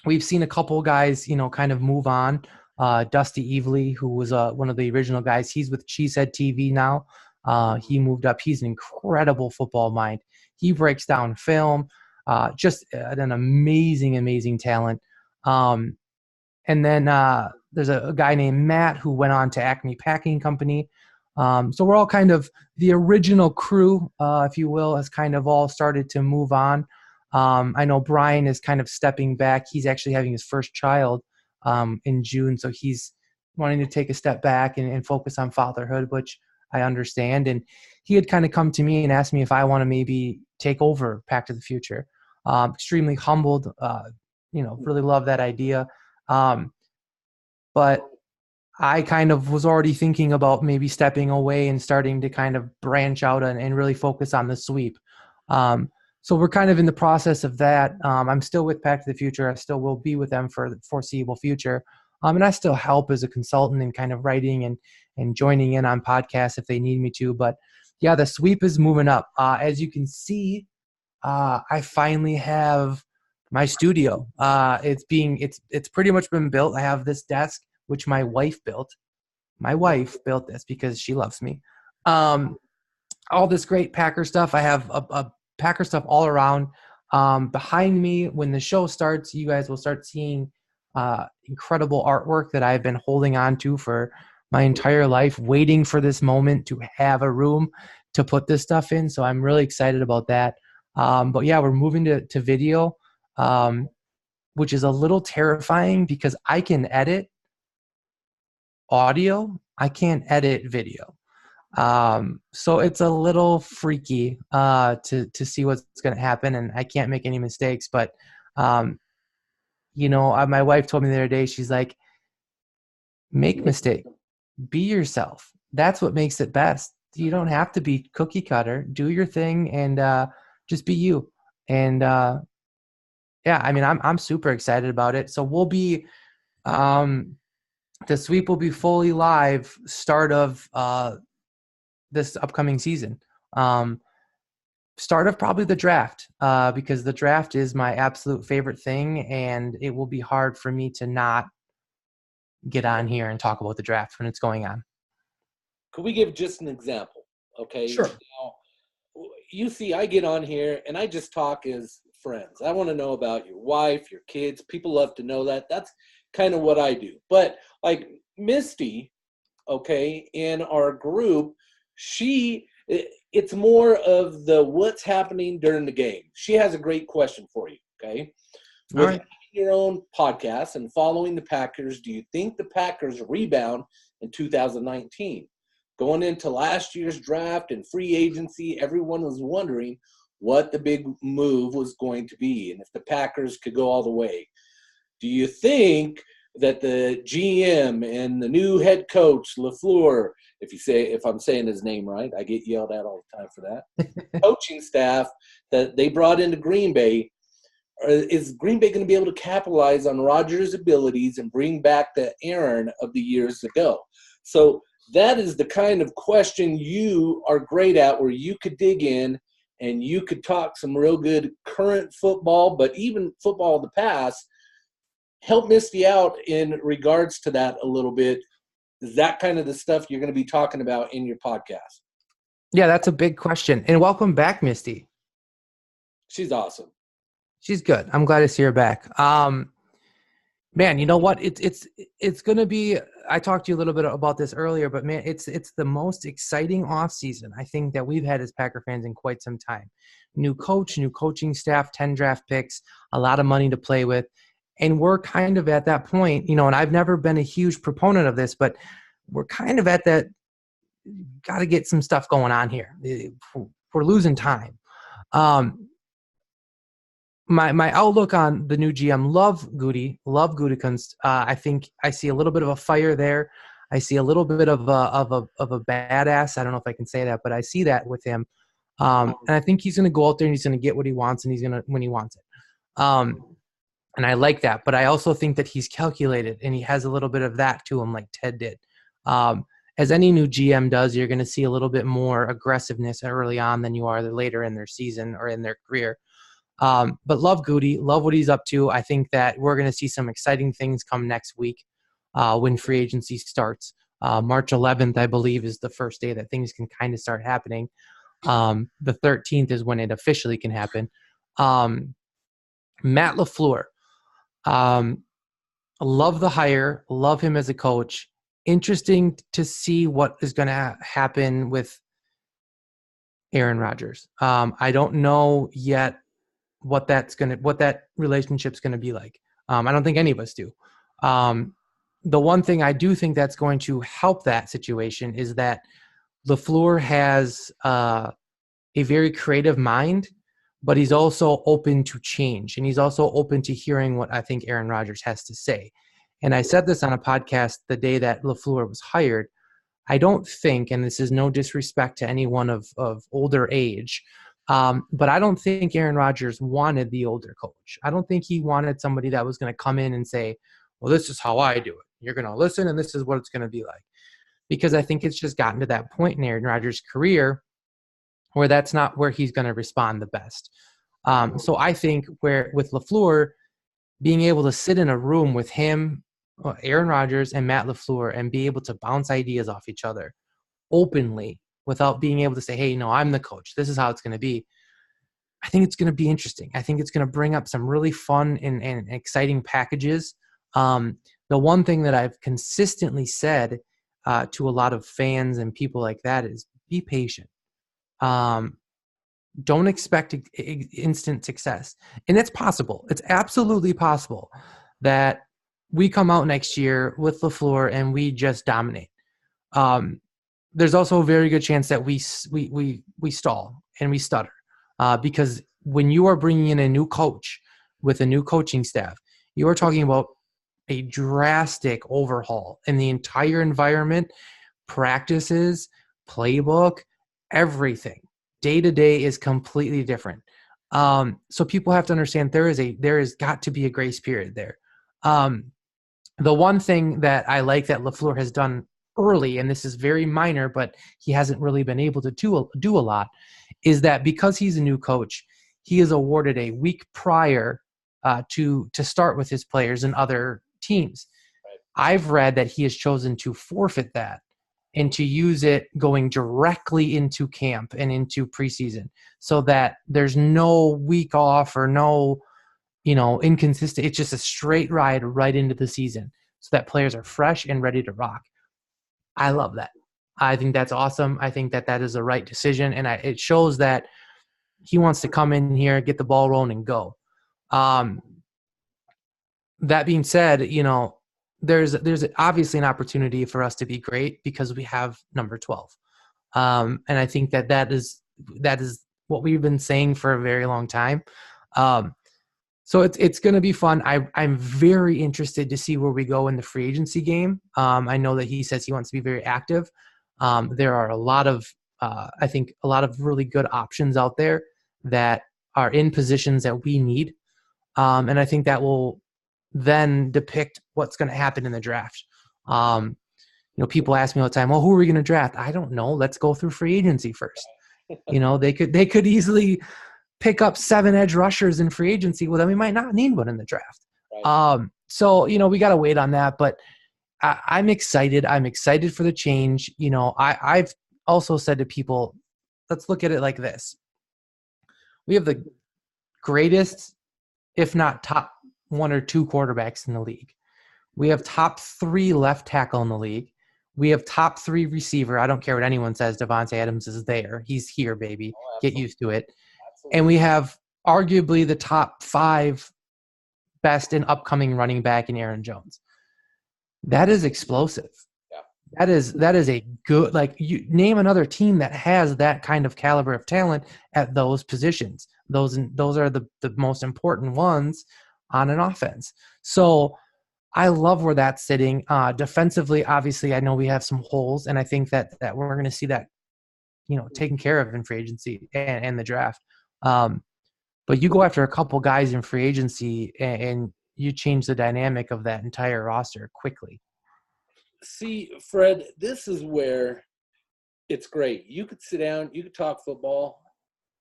We've seen a couple guys, kind of move on. Dusty Evely, who was one of the original guys. He's with Cheesehead TV now. He moved up. He's an incredible football mind. He breaks down film, just an amazing, amazing talent. And then there's a guy named Matt who went on to Acme Packing Company. So we're all kind of the original crew, if you will, has kind of all started to move on. I know Brian is kind of stepping back. He's actually having his first child in June. So he's wanting to take a step back and focus on fatherhood, which I understand. And he had kind of come to me and asked me if I want to maybe take over Pack to the Future. Extremely humbled, really love that idea. But I kind of was already thinking about maybe stepping away and starting to kind of branch out and really focus on the sweep. So we're kind of in the process of that. I'm still with Pack to the Future. I still will be with them for the foreseeable future. And I still help as a consultant and kind of writing and joining in on podcasts if they need me to. But yeah, the sweep is moving up. As you can see, I finally have my studio. It's pretty much been built. I have this desk, which my wife built. My wife built this because she loves me. All this great Packer stuff. I have a Packer stuff all around. Behind me, when the show starts, you guys will start seeing incredible artwork that I've been holding on to for my entire life, waiting for this moment to have a room to put this stuff in. So I'm really excited about that. But yeah, we're moving to video, which is a little terrifying because I can edit audio. I can't edit video. So it's a little freaky to see what's going to happen, and I can't make any mistakes. But my wife told me the other day, she's like, make mistake, be yourself. That's what makes it best. You don't have to be cookie cutter. Do your thing and just be you. And yeah, I mean, I'm super excited about it. So we'll be the sweep will be fully live start of this upcoming season. Start of probably the draft, because the draft is my absolute favorite thing, and it will be hard for me to not get on here and talk about the draft when it's going on. Could we give just an example? Okay. Sure. Now, you see, I get on here and I just talk as friends. I want to know about your wife, your kids. People love to know that. That's kind of what I do. But like Misty, okay, in our group, it's more of the what's happening during the game. She has a great question for you, okay? With right. your own podcast and following the Packers, do you think the Packers rebound in 2019? Going into last year's draft and free agency, everyone was wondering what the big move was going to be and if the Packers could go all the way. Do you think that the GM and the new head coach, LaFleur, if I'm saying his name right, I get yelled at all the time for that, coaching staff that they brought into Green Bay, is Green Bay going to be able to capitalize on Rodgers' abilities and bring back the Aaron of the years ago? So that is the kind of question you are great at, where you could dig in and you could talk some real good current football, but even football of the past. Help Misty out in regards to that a little bit. Is that kind of the stuff you're going to be talking about in your podcast? Yeah, that's a big question. And welcome back, Misty. She's awesome. She's good. I'm glad to see her back. Man, you know what? It's going to be, I talked to you a little bit about this earlier, but man, it's the most exciting off season I think that we've had as Packer fans in quite some time. New coach, new coaching staff, 10 draft picks, a lot of money to play with. And we're kind of at that point, and I've never been a huge proponent of this, but we're kind of at that, got to get some stuff going on here. We're losing time. My outlook on the new GM, love Gutekunst. I think I see a little bit of a fire there. I see a little bit of a badass. I don't know if I can say that, but I see that with him. And I think he's going to go out there and he's going to get what he wants, and he's going to when he wants it. And I like that, but I also think that he's calculated and he has a little bit of that to him, like Ted did. As any new GM does, you're going to see a little bit more aggressiveness early on than you are later in their season or in their career. But love Goody, love what he's up to. I think that we're going to see some exciting things come next week. when free agency starts. March 11th, I believe, is the first day that things can kind of start happening. The 13th is when it officially can happen. Matt LaFleur, love the hire, love him as a coach. Interesting to see what is going to happen with Aaron Rodgers. I don't know yet what that relationship's going to be like. I don't think any of us do. The one thing I do think that's going to help that situation is that LaFleur has a very creative mind, but he's also open to change, and he's also open to hearing what I think Aaron Rodgers has to say. And I said this on a podcast the day that LaFleur was hired. I don't think, and this is no disrespect to anyone of older age, but I don't think Aaron Rodgers wanted the older coach. I don't think he wanted somebody that was going to come in and say, well, this is how I do it. You're going to listen, and this is what it's going to be like. Because I think it's just gotten to that point in Aaron Rodgers' career where that's not where he's going to respond the best. So I think where with LaFleur, being able to sit in a room with him, Aaron Rodgers and Matt LaFleur, and be able to bounce ideas off each other openly without being able to say, hey, no, I'm the coach. This is how it's going to be. I think it's going to be interesting. I think it's going to bring up some really fun and exciting packages. The one thing that I've consistently said to a lot of fans and people like that is be patient. Don't expect instant success. And it's possible. It's absolutely possible that we come out next year with LaFleur and we just dominate. There's also a very good chance that we stall and we stutter because when you are bringing in a new coach with a new coaching staff, you are talking about a drastic overhaul in the entire environment, practices, playbook, everything. Day to day is completely different. So people have to understand there is got to be a grace period there. The one thing that I like that LaFleur has done early, and this is very minor, but he hasn't really been able to do a lot, is that because he's a new coach, he is awarded a week prior to start with his players and other teams. Right. I've read that he has chosen to forfeit that and to use it going directly into camp and into preseason so that there's no week off or no, inconsistent. It's just a straight ride right into the season so that players are fresh and ready to rock. I love that. I think that's awesome. I think that is the right decision. And it shows that he wants to come in here, get the ball rolling and go. That being said, there's obviously an opportunity for us to be great because we have number 12. And I think that is what we've been saying for a very long time. So it's going to be fun. I'm very interested to see where we go in the free agency game. I know that he says he wants to be very active. There are a lot of, I think, a lot of really good options out there that are in positions that we need. And I think that will then depict what's going to happen in the draft. People ask me all the time, well, who are we going to draft? I don't know. Let's go through free agency first. They could easily pick up 7 edge rushers in free agency. Well, then we might not need one in the draft. Right. So we got to wait on that, but I'm excited. I'm excited for the change. I've also said to people, let's look at it like this. We have the greatest, if not top 1 or 2 quarterbacks in the league. We have top 3 left tackle in the league. We have top 3 receiver. I don't care what anyone says. Devontae Adams is there. He's here, baby. Get used to it. Absolutely. And we have arguably the top 5 best and upcoming running back in Aaron Jones. That is explosive. Yeah. That is a good, you name another team that has that kind of caliber of talent at those positions. Those are the most important ones on an offense. So I love where that's sitting. Defensively, obviously, I know we have some holes, and I think that we're going to see that, taken care of in free agency and the draft. But you go after a couple guys in free agency, and you change the dynamic of that entire roster quickly. See, Fred, this is where it's great. You could sit down, you could talk football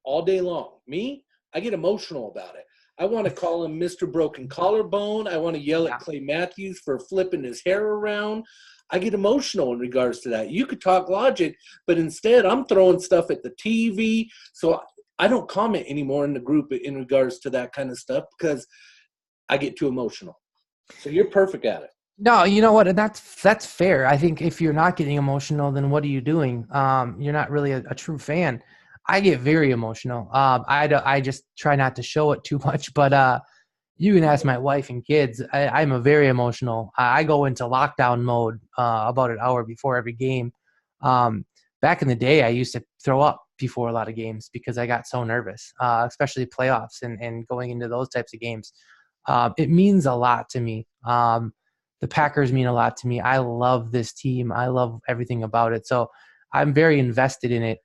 all day long. Me, I get emotional about it. I want to call him Mr. Broken Collarbone. I want to yell at Clay Matthews for flipping his hair around. I get emotional in regards to that. You could talk logic, but instead I'm throwing stuff at the TV. So I don't comment anymore in the group in regards to that kind of stuff because I get too emotional. So you're perfect at it. No, you know what? That's fair. I think if you're not getting emotional, then what are you doing? You're not really a true fan. I get very emotional. I just try not to show it too much, but you can ask my wife and kids. I'm a very emotional. I go into lockdown mode about an hour before every game. Back in the day, I used to throw up before a lot of games because I got so nervous, especially playoffs and going into those types of games. It means a lot to me. The Packers mean a lot to me. I love this team. I love everything about it. So I'm very invested in it.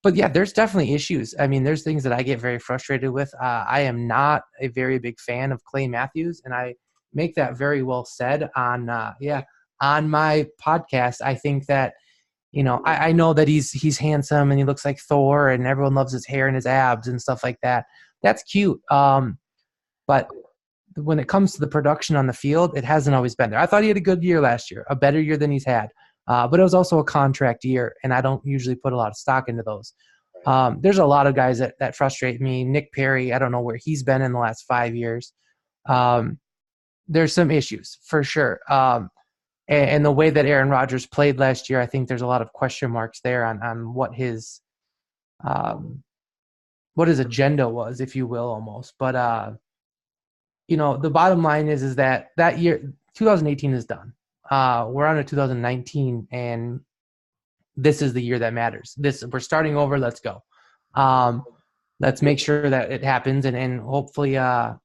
But yeah, there's definitely issues. I mean, there's things that I get very frustrated with. I am not a very big fan of Clay Matthews, and I make that very well said on my podcast. I think that, I know that he's handsome and he looks like Thor and everyone loves his hair and his abs and stuff like that. That's cute. But when it comes to the production on the field, it hasn't always been there. I thought he had a good year last year, a better year than he's had. But it was also a contract year, and I don't usually put a lot of stock into those. There's a lot of guys that frustrate me. Nick Perry, I don't know where he's been in the last 5 years. There's some issues for sure. And the way that Aaron Rodgers played last year, I think there's a lot of question marks there on what his agenda was, if you will, almost. But the bottom line is that year, 2018 is done. We're on to 2019, and this is the year that matters. We're starting over. Let's go. Let's make sure that it happens, and hopefully, it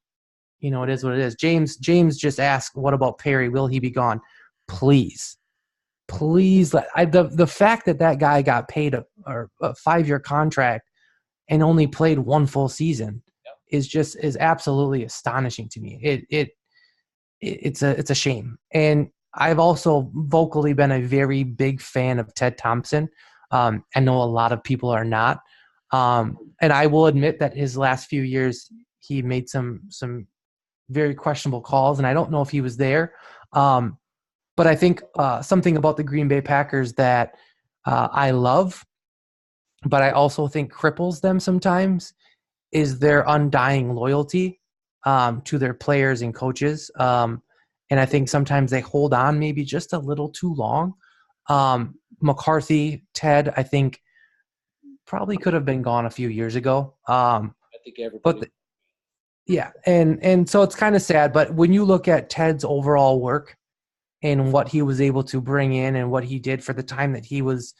is what it is. James just asked, what about Perry? Will he be gone? Please. The fact that guy got paid a 5-year contract and only played one full season is absolutely astonishing to me. It's a shame. And I've also vocally been a very big fan of Ted Thompson. I know a lot of people are not. And I will admit that his last few years, he made some very questionable calls, and I don't know if he was there. But I think something about the Green Bay Packers that I love, but I also think cripples them sometimes, is their undying loyalty to their players and coaches. And I think sometimes they hold on maybe just a little too long. McCarthy, Ted, I think probably could have been gone a few years ago. I think everybody. And so it's kind of sad. But when you look at Ted's overall work and what he was able to bring in and what he did for the time that he was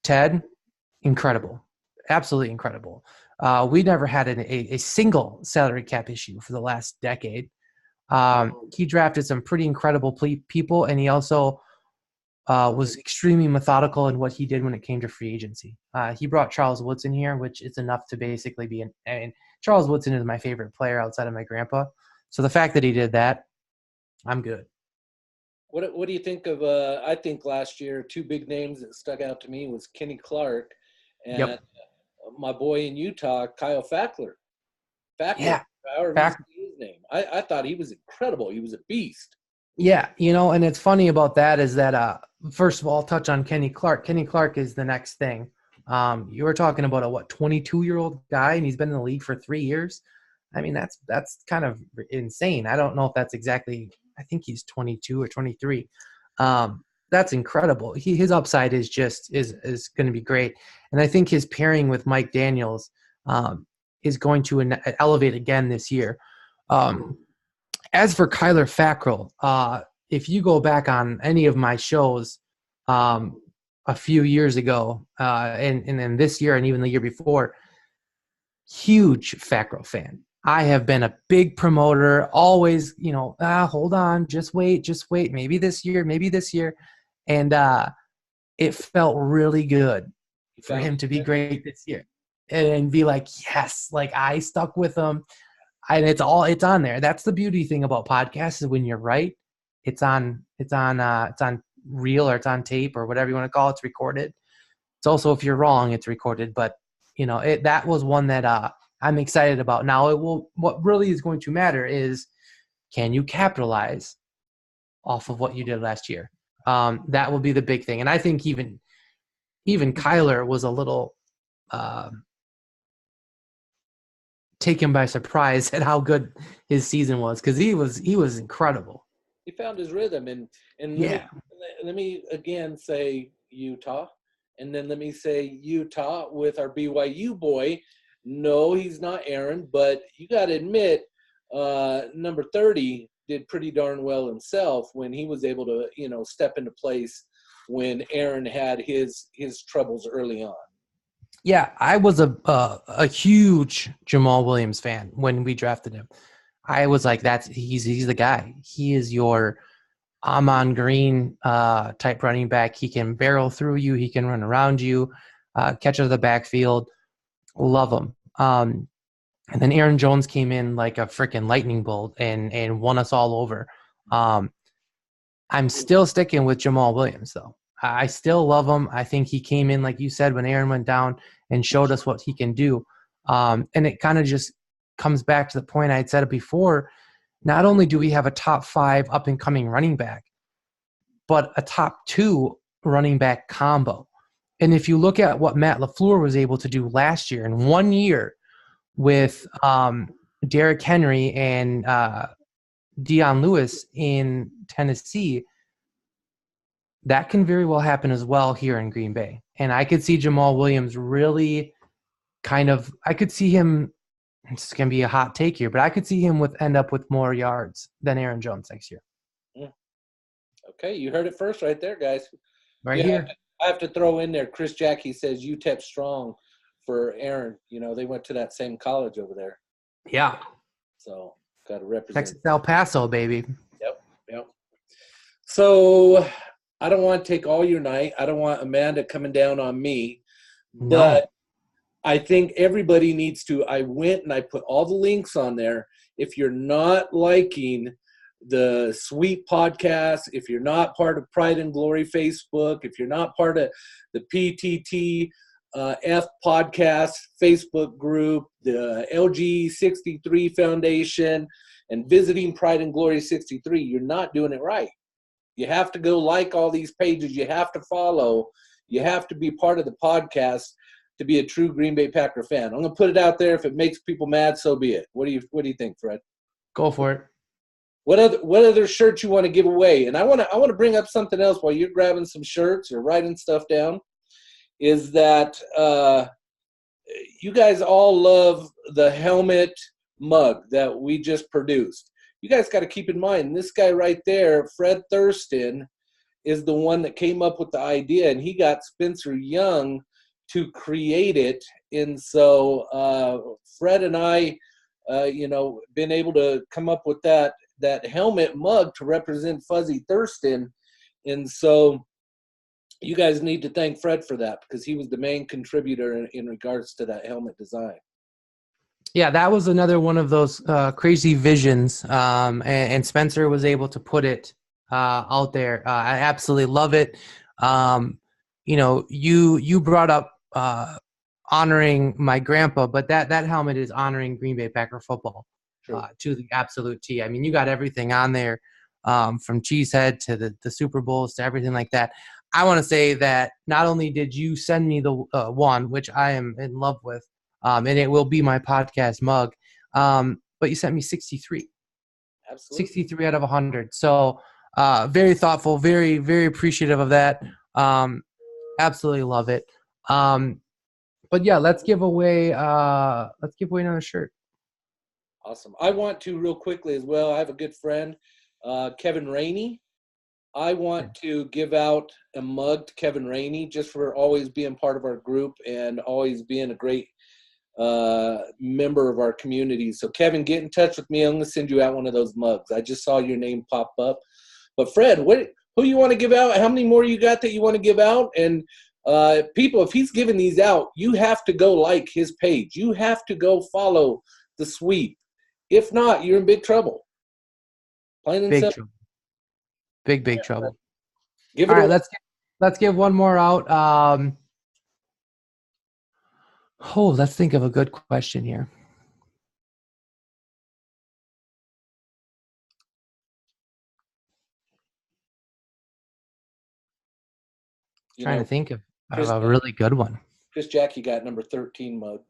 Ted, incredible, absolutely incredible. We never had a single salary cap issue for the last decade. He drafted some pretty incredible people, and he also was extremely methodical in what he did when it came to free agency. He brought Charles Woodson here, which is enough to basically be and Charles Woodson is my favorite player outside of my grandpa. So the fact that he did that, I'm good. What do you think of? I think last year 2 big names that stuck out to me was Kenny Clark and my boy in Utah, Kyle Fackler. However you say his name. I thought he was incredible. He was a beast. Yeah, and it's funny about that is that first of all, I'll touch on Kenny Clark. Kenny Clark is the next thing. You were talking about a 22-year-old guy, and he's been in the league for 3 years. I mean, that's kind of insane. I don't know if that's exactly. I think he's 22 or 23. That's incredible. His upside is going to be great, and I think his pairing with Mike Daniels is going to elevate again this year. As for Kyler Fackrell, if you go back on any of my shows a few years ago, and then this year and even the year before, huge Fackrell fan. I have been a big promoter, always, hold on, just wait, maybe this year. And it felt really good for him to be great this year and be like, yes, like I stuck with him. And it's on there. That's the beauty thing about podcasts is when you're right, it's on reel or it's on tape or whatever you want to call it. It's recorded. It's also, if you're wrong, it's recorded. But that was one that I'm excited about. Now, what really is going to matter is, can you capitalize off of what you did last year? That will be the big thing. And I think even Kyler was a little taken by surprise at how good his season was, because he was incredible. He found his rhythm, and Yeah. let me again say Utah, and then let me say Utah with our BYU boy. No, he's not Aaron, but you got to admit, number 30 did pretty darn well himself when he was able to, step into place when Aaron had his troubles early on. Yeah, I was a huge Jamal Williams fan when we drafted him. I was like, he's the guy. He is your Amon Green type running back. He can barrel through you. He can run around you, catch out of the backfield. Love him. And then Aaron Jones came in like a freaking lightning bolt and won us all over. I'm still sticking with Jamal Williams, though. I still love him. I think he came in, like you said, when Aaron went down and showed us what he can do. And it kind of just comes back to the point I had said it before. Not only do we have a top 5 up-and-coming running back, but a top 2 running back combo. And if you look at what Matt LaFleur was able to do last year in 1 year with Derrick Henry and Deion Lewis in Tennessee, that can very well happen as well here in Green Bay. And I could see Jamal Williams really I could see him, it's going to be a hot take here, but I could see him end up with more yards than Aaron Jones next year. Okay, you heard it first right there, guys. Right here. I have to throw in there, Chris Jackie says UTEP strong for Aaron. They went to that same college over there. Yeah. So, got to represent. Texas El Paso, baby. Yep. So, I don't want to take all your night. I don't want Amanda coming down on me. No. But I think everybody needs to. I went and I put all the links on there. If you're not liking the Sweet podcast, if you're not part of Pride and Glory Facebook, if you're not part of the PTT F podcast Facebook group, the LG63 Foundation, and visiting Pride and Glory 63, you're not doing it right. You have to go like all these pages. You have to follow. You have to be part of the podcast to be a true Green Bay Packer fan. I'm going to put it out there. If it makes people mad, so be it. What do you think, Fred? Go for it. What other shirts you want to give away? And I want to bring up something else while you're grabbing some shirts or writing stuff down. Is that you guys all love the helmet mug that we just produced. You guys got to keep in mind, this guy right there, Fred Thurston, is the one that came up with the idea, and he got Spencer Young to create it. And so Fred and I, been able to come up with that helmet mug to represent Fuzzy Thurston. And so you guys need to thank Fred for that, because he was the main contributor in regards to that helmet design. Yeah, that was another one of those crazy visions, and Spencer was able to put it out there. I absolutely love it. You brought up honoring my grandpa, but that helmet is honoring Green Bay Packer football to the absolute T. I mean, you got everything on there, from Cheesehead to the Super Bowls to everything like that. I want to say that not only did you send me the one, which I am in love with, and it will be my podcast mug, but you sent me 63. Absolutely. 63 out of 100. So very thoughtful, very, very appreciative of that. Absolutely love it. But yeah, let's give away another shirt. Awesome. I want to real quickly as well. I have a good friend, Kevin Rainey. I want to give out a mug to Kevin Rainey just for always being part of our group and always being a great member of our community. So Kevin, get in touch with me. I'm going to send you out one of those mugs. I just saw your name pop up. But Fred, who you want to give out? How many more you got that you want to give out? And people, if he's giving these out, you have to go like his page. You have to go follow the sweep. If not, you're in big trouble. Plain and simple. Trouble. Big trouble. Give it All right, let's give one more out. Let's think of a good question here. You Trying know, to think of Chris a really good one. Chris Jackie got number 13 mug.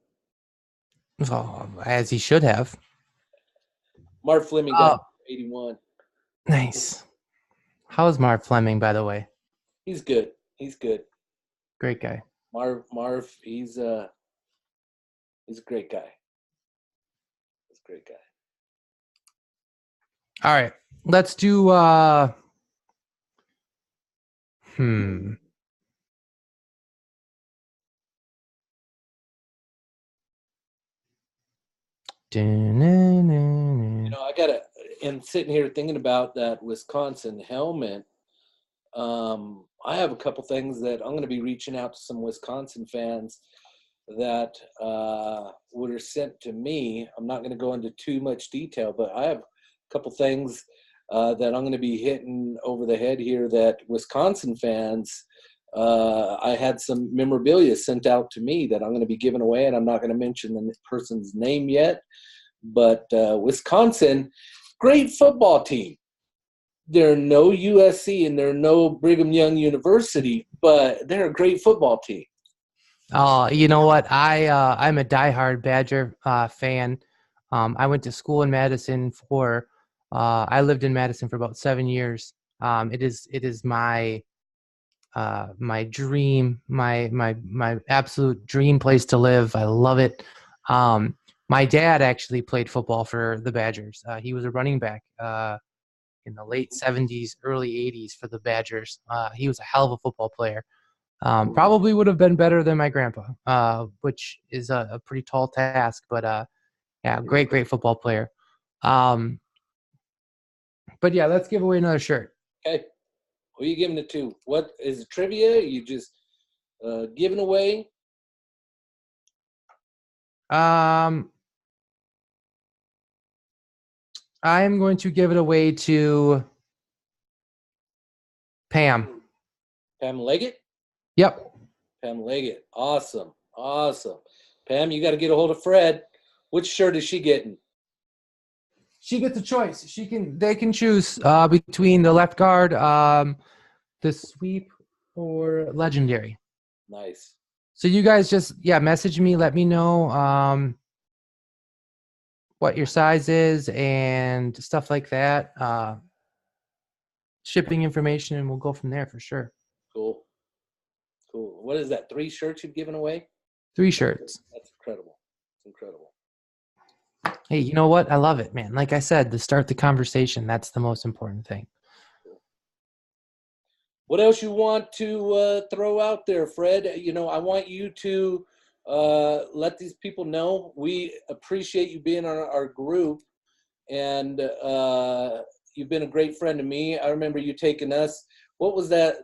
Oh, as he should have. Marv Fleming got 81. Nice. How's Marv Fleming, by the way? He's good. He's good. Great guy. Marv, he's a great guy. He's a great guy. All right. Let's do And sitting here thinking about that Wisconsin helmet, I have a couple things that I'm going to be reaching out to some Wisconsin fans that were sent to me. I'm not going to go into too much detail, but I have a couple things that I'm going to be hitting over the head here that Wisconsin fans, I had some memorabilia sent out to me that I'm going to be giving away, and I'm not going to mention the person's name yet, but Wisconsin, great football team. They're no USC and they're no Brigham Young University, but they're a great football team. You know what? I'm a diehard Badger fan. I went to school in Madison for. I lived in Madison for about 7 years. It is my dream, my absolute dream place to live. I love it. My dad actually played football for the Badgers. He was a running back in the late 70s, early 80s for the Badgers. He was a hell of a football player. Probably would have been better than my grandpa, which is a pretty tall task, but yeah, great football player. But yeah, let's give away another shirt. Okay. Who are you giving it to? What is it, trivia? You just giving away? I'm going to give it away to Pam. Pam Leggett? Yep. Pam Leggett. Awesome. Pam, you got to get a hold of Fred. Which shirt is she getting? She gets a choice. They can choose between the left guard, the sweep, or legendary. Nice. So you guys just message me, let me know what your size is and stuff like that. Shipping information, and we'll go from there for sure. Cool. What is that? 3 shirts you've given away? 3 shirts. That's incredible. It's incredible. Hey, you know what? I love it, man. Like I said, to start the conversation, that's the most important thing. Cool. What else you want to throw out there, Fred? You know, I want you to let these people know we appreciate you being on our group, and you've been a great friend to me. I remember you taking us. What was that?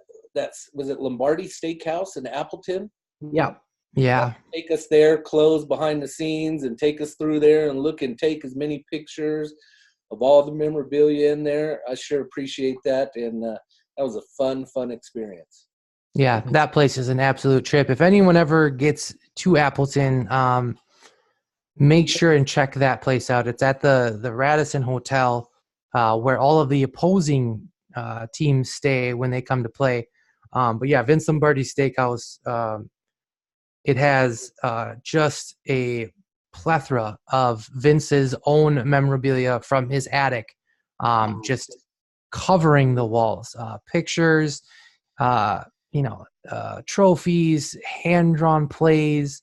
Was it Lombardi Steakhouse in Appleton? Yep. Yeah. Take us there, close behind the scenes, and take us through there and look and take as many pictures of all the memorabilia in there. I sure appreciate that, and that was a fun experience. Yeah, that place is an absolute trip. If anyone ever gets to Appleton, make sure and check that place out. It's at the Radisson Hotel, where all of the opposing teams stay when they come to play. But yeah, Vince Lombardi's Steakhouse, it has just a plethora of Vince's own memorabilia from his attic, just covering the walls. Pictures, trophies, hand-drawn plays,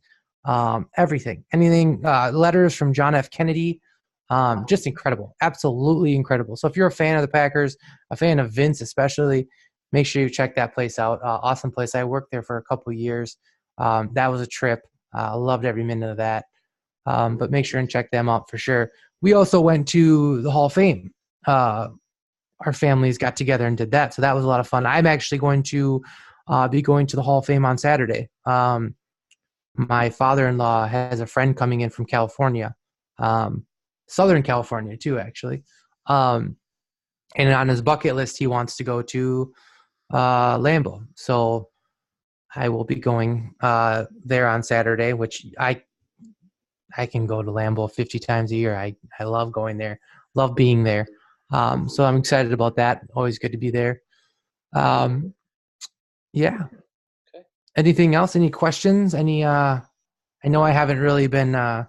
everything. Anything, letters from John F. Kennedy. Just incredible. Absolutely incredible. So if you're a fan of the Packers, a fan of Vince especially, make sure you check that place out. Awesome place. I worked there for a couple of years. That was a trip. Loved every minute of that. But make sure and check them out for sure. We also went to the Hall of Fame. Our families got together and did that. So that was a lot of fun. I'm actually going to be going to the Hall of Fame on Saturday. My father-in-law has a friend coming in from California, Southern California too, actually. And on his bucket list, he wants to go to Lambeau. So I will be going there on Saturday, which I can go to Lambeau 50 times a year. I love going there, love being there. So I'm excited about that. Always good to be there. Yeah. Anything else? Any questions? I know I haven't really been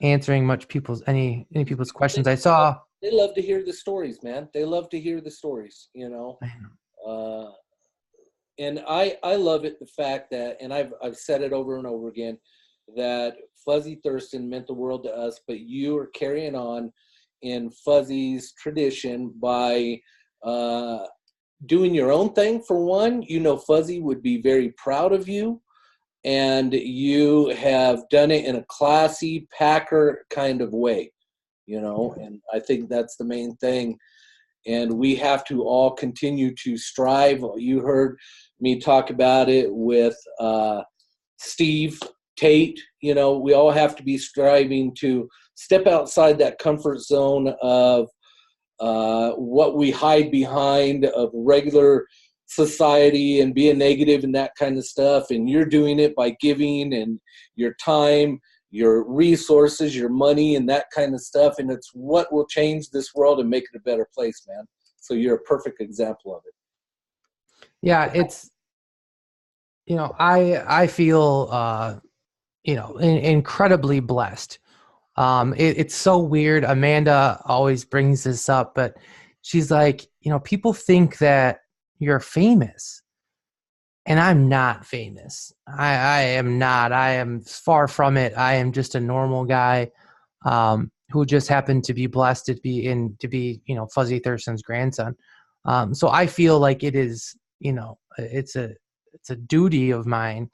answering much any people's questions. I saw. They love to hear the stories, man. They love to hear the stories, you know. Uh, and I love it, the fact that, and I've said it over and over again, that Fuzzy Thurston meant the world to us, but you are carrying on in Fuzzy's tradition by doing your own thing. For one, you know, Fuzzy would be very proud of you, and you have done it in a classy Packer kind of way, you know, and I think that's the main thing. And we have to all continue to strive. You heard me talk about it with Steve Tate. You know, we all have to be striving to step outside that comfort zone of what we hide behind of regular society and being negative and that kind of stuff. And you're doing it by giving and your time, your resources, your money, and that kind of stuff. And it's what will change this world and make it a better place, man. So you're a perfect example of it. Yeah, it's, you know, I feel you know, incredibly blessed. It's so weird. Amanda always brings this up, but she's like, you know, people think that you're famous, and I'm not famous. I am not. I am far from it. I am just a normal guy who just happened to be blessed to be, you know, Fuzzy Thurston's grandson. So I feel like it is, you know, it's a duty of mine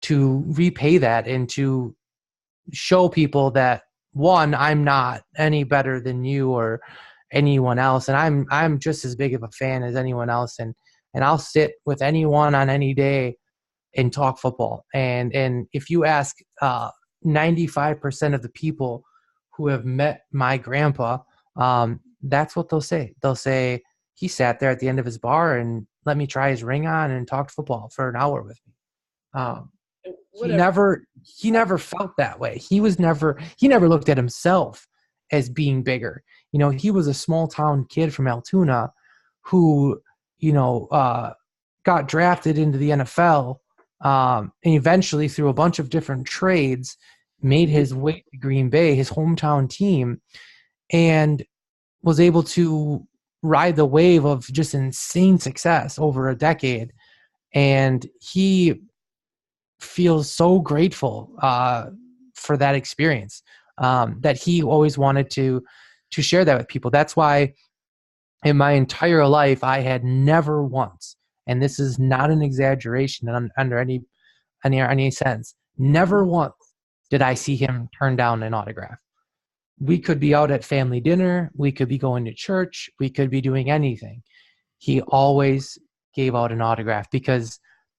to repay that and to show people that, one, I'm not any better than you or anyone else, and I'm just as big of a fan as anyone else, and I'll sit with anyone on any day and talk football. And if you ask 95% of the people who have met my grandpa, that's what they'll say. They'll say he sat there at the end of his bar and let me try his ring on and talked football for an hour with me. Um, he never felt that way. He never looked at himself as being bigger. You know, he was a small town kid from Altoona who, you know, got drafted into the NFL, and eventually through a bunch of different trades made his way to Green Bay, his hometown team, and was able to ride the wave of just insane success over a decade. And he feels so grateful for that experience, that he always wanted to share that with people. That's why in my entire life I had never once, and this is not an exaggeration under any sense, never once did I see him turn down an autograph. We could be out at family dinner, we could be going to church, we could be doing anything. He always gave out an autograph because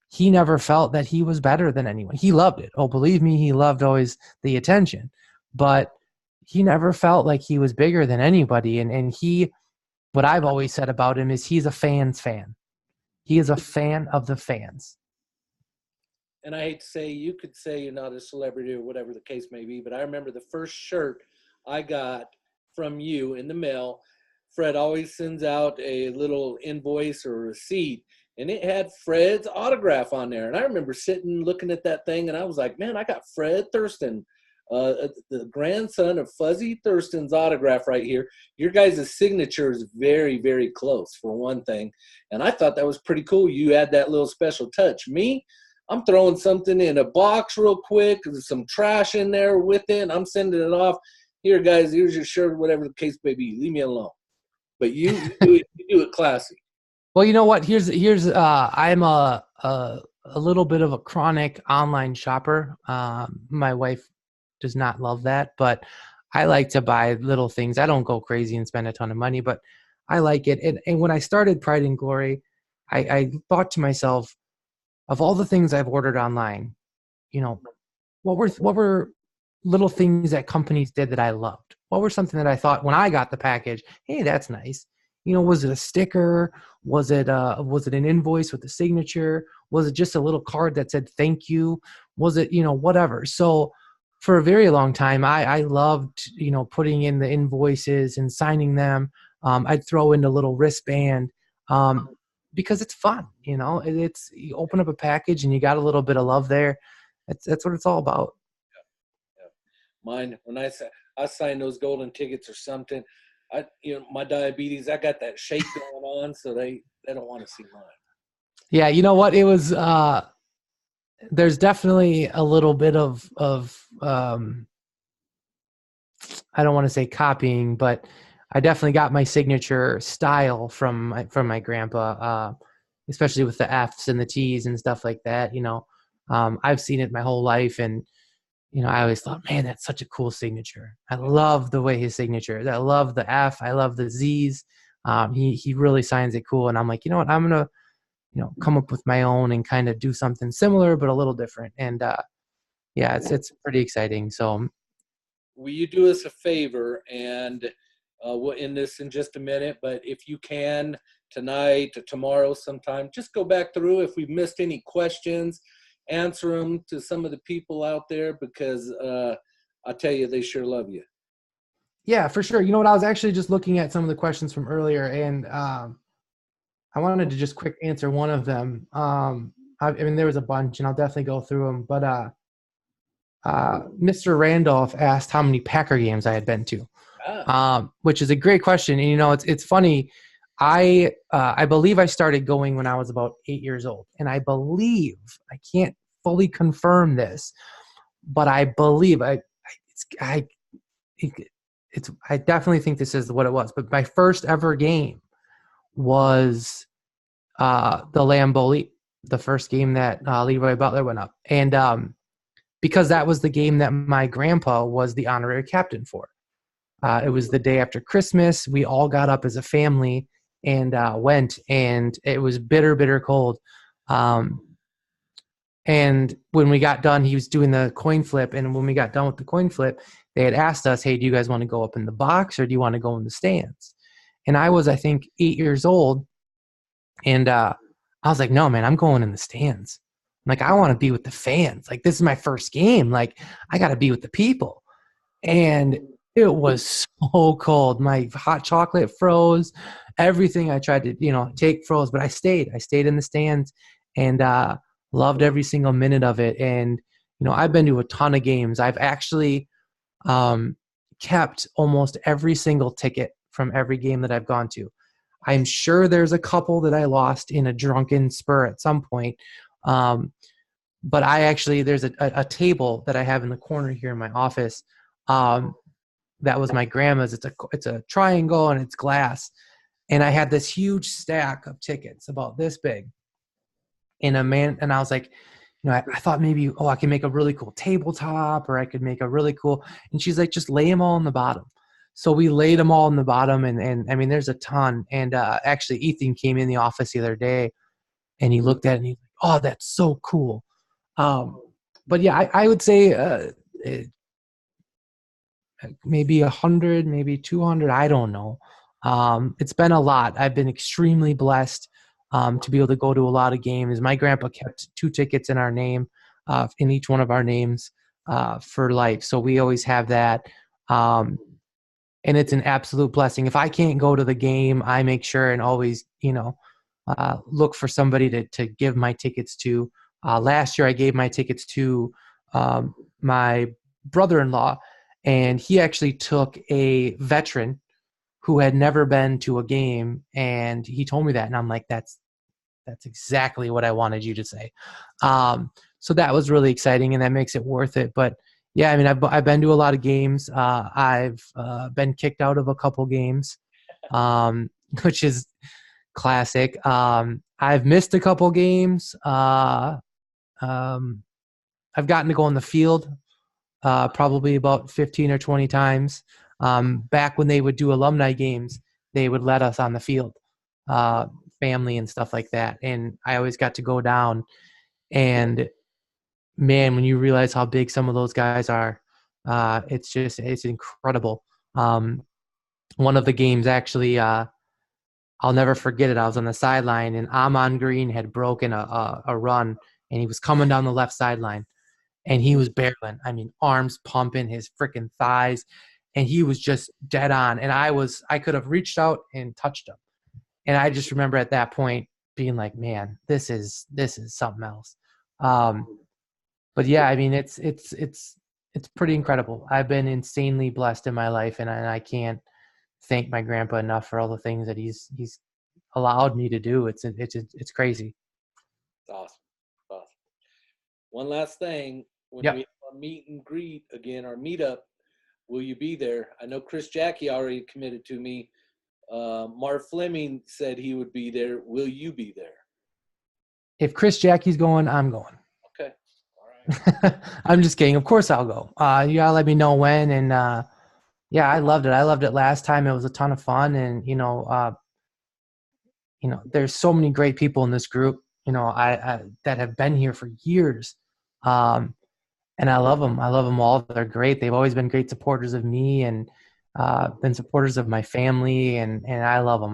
he never felt that he was better than anyone. He loved it. Oh, believe me, he loved always the attention, but he never felt like he was bigger than anybody. And what I've always said about him is he's a fan's fan. He is a fan of the fans. And I hate to say, you could say you're not a celebrity or whatever the case may be, but I remember the first shirt I got from you in the mail. Fred always sends out a little invoice or receipt, and it had Fred's autograph on there. And I remember sitting looking at that thing, and I was like, man, I got Fred Thurston, the grandson of Fuzzy Thurston's autograph right here. Your guys' signature is very, very close, for one thing. And I thought that was pretty cool. You had that little special touch. Me, I'm throwing something in a box real quick. There's some trash in there with it, and I'm sending it off. Here, guys, here's your shirt, whatever the case may be. Leave me alone. But you do it classy. Well, you know what? Here's I'm a little bit of a chronic online shopper. My wife does not love that, but I like to buy little things. I don't go crazy and spend a ton of money, but I like it. And when I started Pride and Glory, I thought to myself, of all the things I've ordered online, you know, what were little things that companies did that I loved? What were something that I thought when I got the package, hey, that's nice. You know, was it a sticker? Was it an invoice with a signature? Was it just a little card that said thank you? Was it, you know, whatever? So for a very long time, I loved, you know, putting in the invoices and signing them. I'd throw in a little wristband. because it's fun, you know. It's you open up a package and you got a little bit of love there. That's what it's all about. Yeah. Mine, when I sign those golden tickets or something, my diabetes, I got that shake going on, so they don't want to see mine. Yeah, you know what? It was there's definitely a little bit of I don't want to say copying, but I definitely got my signature style from my grandpa, especially with the F's and the T's and stuff like that. You know, I've seen it my whole life, and you know, I always thought, man, that's such a cool signature. I love the way his signature is. I love the F. I love the Z's. He really signs it cool, and I'm like, you know what, I'm gonna come up with my own and kind of do something similar but a little different. And yeah, it's pretty exciting. So Will you do us a favor, and we'll end this in just a minute, but if you can, tonight or tomorrow sometime, just go back through. If we've missed any questions, answer them to some of the people out there, because I tell you, they sure love you. yeah, for sure. You know what? I was actually just looking at some of the questions from earlier, and I wanted to just quick answer one of them. I mean, there was a bunch, and I'll definitely go through them. But Mr. Randolph asked how many Packer games I had been to, which is a great question. And you know, it's funny. I believe I started going when I was about 8 years old, and I believe I can't fully confirm this, but I believe I definitely think this is what it was. But my first ever game was the Lambeau Leap, the first game that Leroy Butler went up, and because that was the game that my grandpa was the honorary captain for. It was the day after Christmas. We all got up as a family and went, and it was bitter, bitter cold. And when we got done, he was doing the coin flip. And when we got done with the coin flip, they had asked us, hey, do you guys want to go up in the box or do you want to go in the stands? And I was, I think, 8 years old. And I was like, no, man, I'm going in the stands. Like, I want to be with the fans. Like, this is my first game. Like, I got to be with the people. And it was so cold. My hot chocolate froze. Everything I tried to, take froze, but I stayed. I stayed in the stands and loved every single minute of it. And, I've been to a ton of games. I've actually kept almost every single ticket from every game that I've gone to. I'm sure there's a couple that I lost in a drunken spur at some point. But there's a table that I have in the corner here in my office. That was my grandma's. It's a triangle and it's glass. And I had this huge stack of tickets about this big. And I was like, I thought maybe, I can make a really cool tabletop, or I could make a really cool, and she's like, just lay them all on the bottom. So we laid them all on the bottom, and I mean, there's a ton. And actually, Ethan came in the office the other day, and he looked at it, and he's like, oh, that's so cool. But yeah, I would say maybe 100, maybe 200. I don't know. It's been a lot. I've been extremely blessed to be able to go to a lot of games. My grandpa kept 2 tickets in our name, in each one of our names, for life. So we always have that. And it's an absolute blessing. If I can't go to the game, I make sure and always, look for somebody to give my tickets to. Last year, I gave my tickets to my brother-in-law, and he actually took a veteran who had never been to a game, and he told me that, and I'm like, that's exactly what I wanted you to say. So that was really exciting, and that makes it worth it. But yeah, I mean, I've been to a lot of games. I've been kicked out of a couple games, which is classic. I've missed a couple games. I've gotten to go on the field probably about 15 or 20 times. Back when they would do alumni games, they would let us on the field, family and stuff like that. And I always got to go down. And man, when you realize how big some of those guys are, it's incredible. One of the games actually, I'll never forget it. I was on the sideline, and Amon Green had broken a run, and he was coming down the left sideline, and he was barreling. I mean, arms pumping, his freaking thighs, and he was just dead on. And I could have reached out and touched him. And I just remember at that point, being like, man, this is something else. But yeah, I mean, it's pretty incredible. I've been insanely blessed in my life, and I can't thank my grandpa enough for all the things that he's allowed me to do. It's crazy. Awesome. Awesome. One last thing, when we Yep. have our meet and greet again, our meetup, will you be there? I know Chris Jackie already committed to me. Marv Fleming said he would be there. Will you be there? If Chris Jackie's going, I'm going. Okay. All right. I'm just kidding. Of course I'll go. You gotta let me know when. And yeah, I loved it. I loved it last time. It was a ton of fun. And there's so many great people in this group. I that have been here for years. And I love them. I love them all. They're great. They've always been great supporters of me and been supporters of my family. And I love them.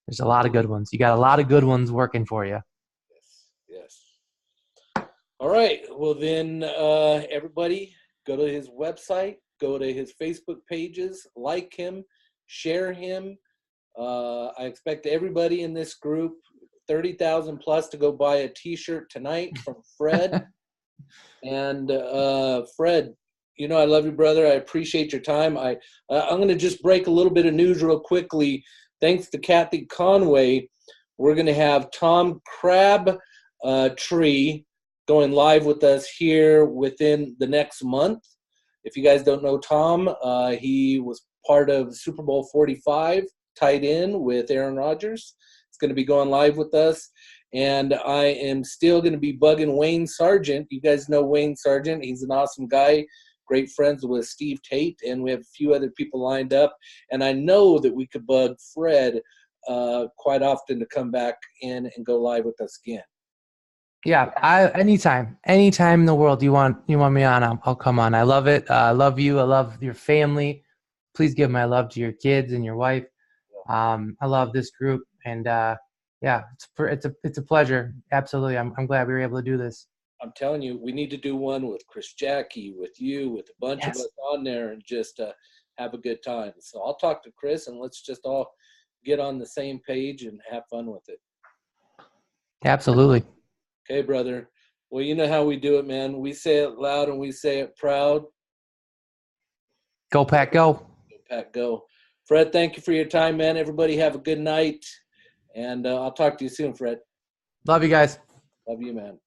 There's a lot of good ones. You got a lot of good ones working for you. Yes. Yes. All right. Well, then, everybody, go to his website, go to his Facebook pages, like him, share him. I expect everybody in this group, 30,000 plus, to go buy a T-shirt tonight from Fred. And Fred, I love you, brother. I appreciate your time. I'm going to just break a little bit of news real quickly. Thanks to Kathy Conway, we're going to have Tom Crabtree going live with us here within the next month. If you guys don't know Tom, he was part of Super Bowl 45, tied in with Aaron Rodgers. It's going to be going live with us. And I am still going to be bugging Wayne Sargent. You guys know Wayne Sargent. He's an awesome guy, great friends with Steve Tate, and we have a few other people lined up. And I know that we could bug Fred quite often to come back in and go live with us again. Yeah, anytime in the world you want me on, I'll come on. I love it. I love you. I love your family. Please give my love to your kids and your wife. I love this group, and yeah, it's a pleasure. Absolutely, I'm glad we were able to do this. I'm telling you, we need to do one with Chris Jackie, with you, with a bunch of us on there, and just have a good time. So I'll talk to Chris, and let's just all get on the same page and have fun with it. Absolutely. Okay, brother. Well, you know how we do it, man. We say it loud and we say it proud. Go Pack, go. Go Pack, go. Fred, thank you for your time, man. Everybody have a good night. And I'll talk to you soon, Fred. Love you guys. Love you, man.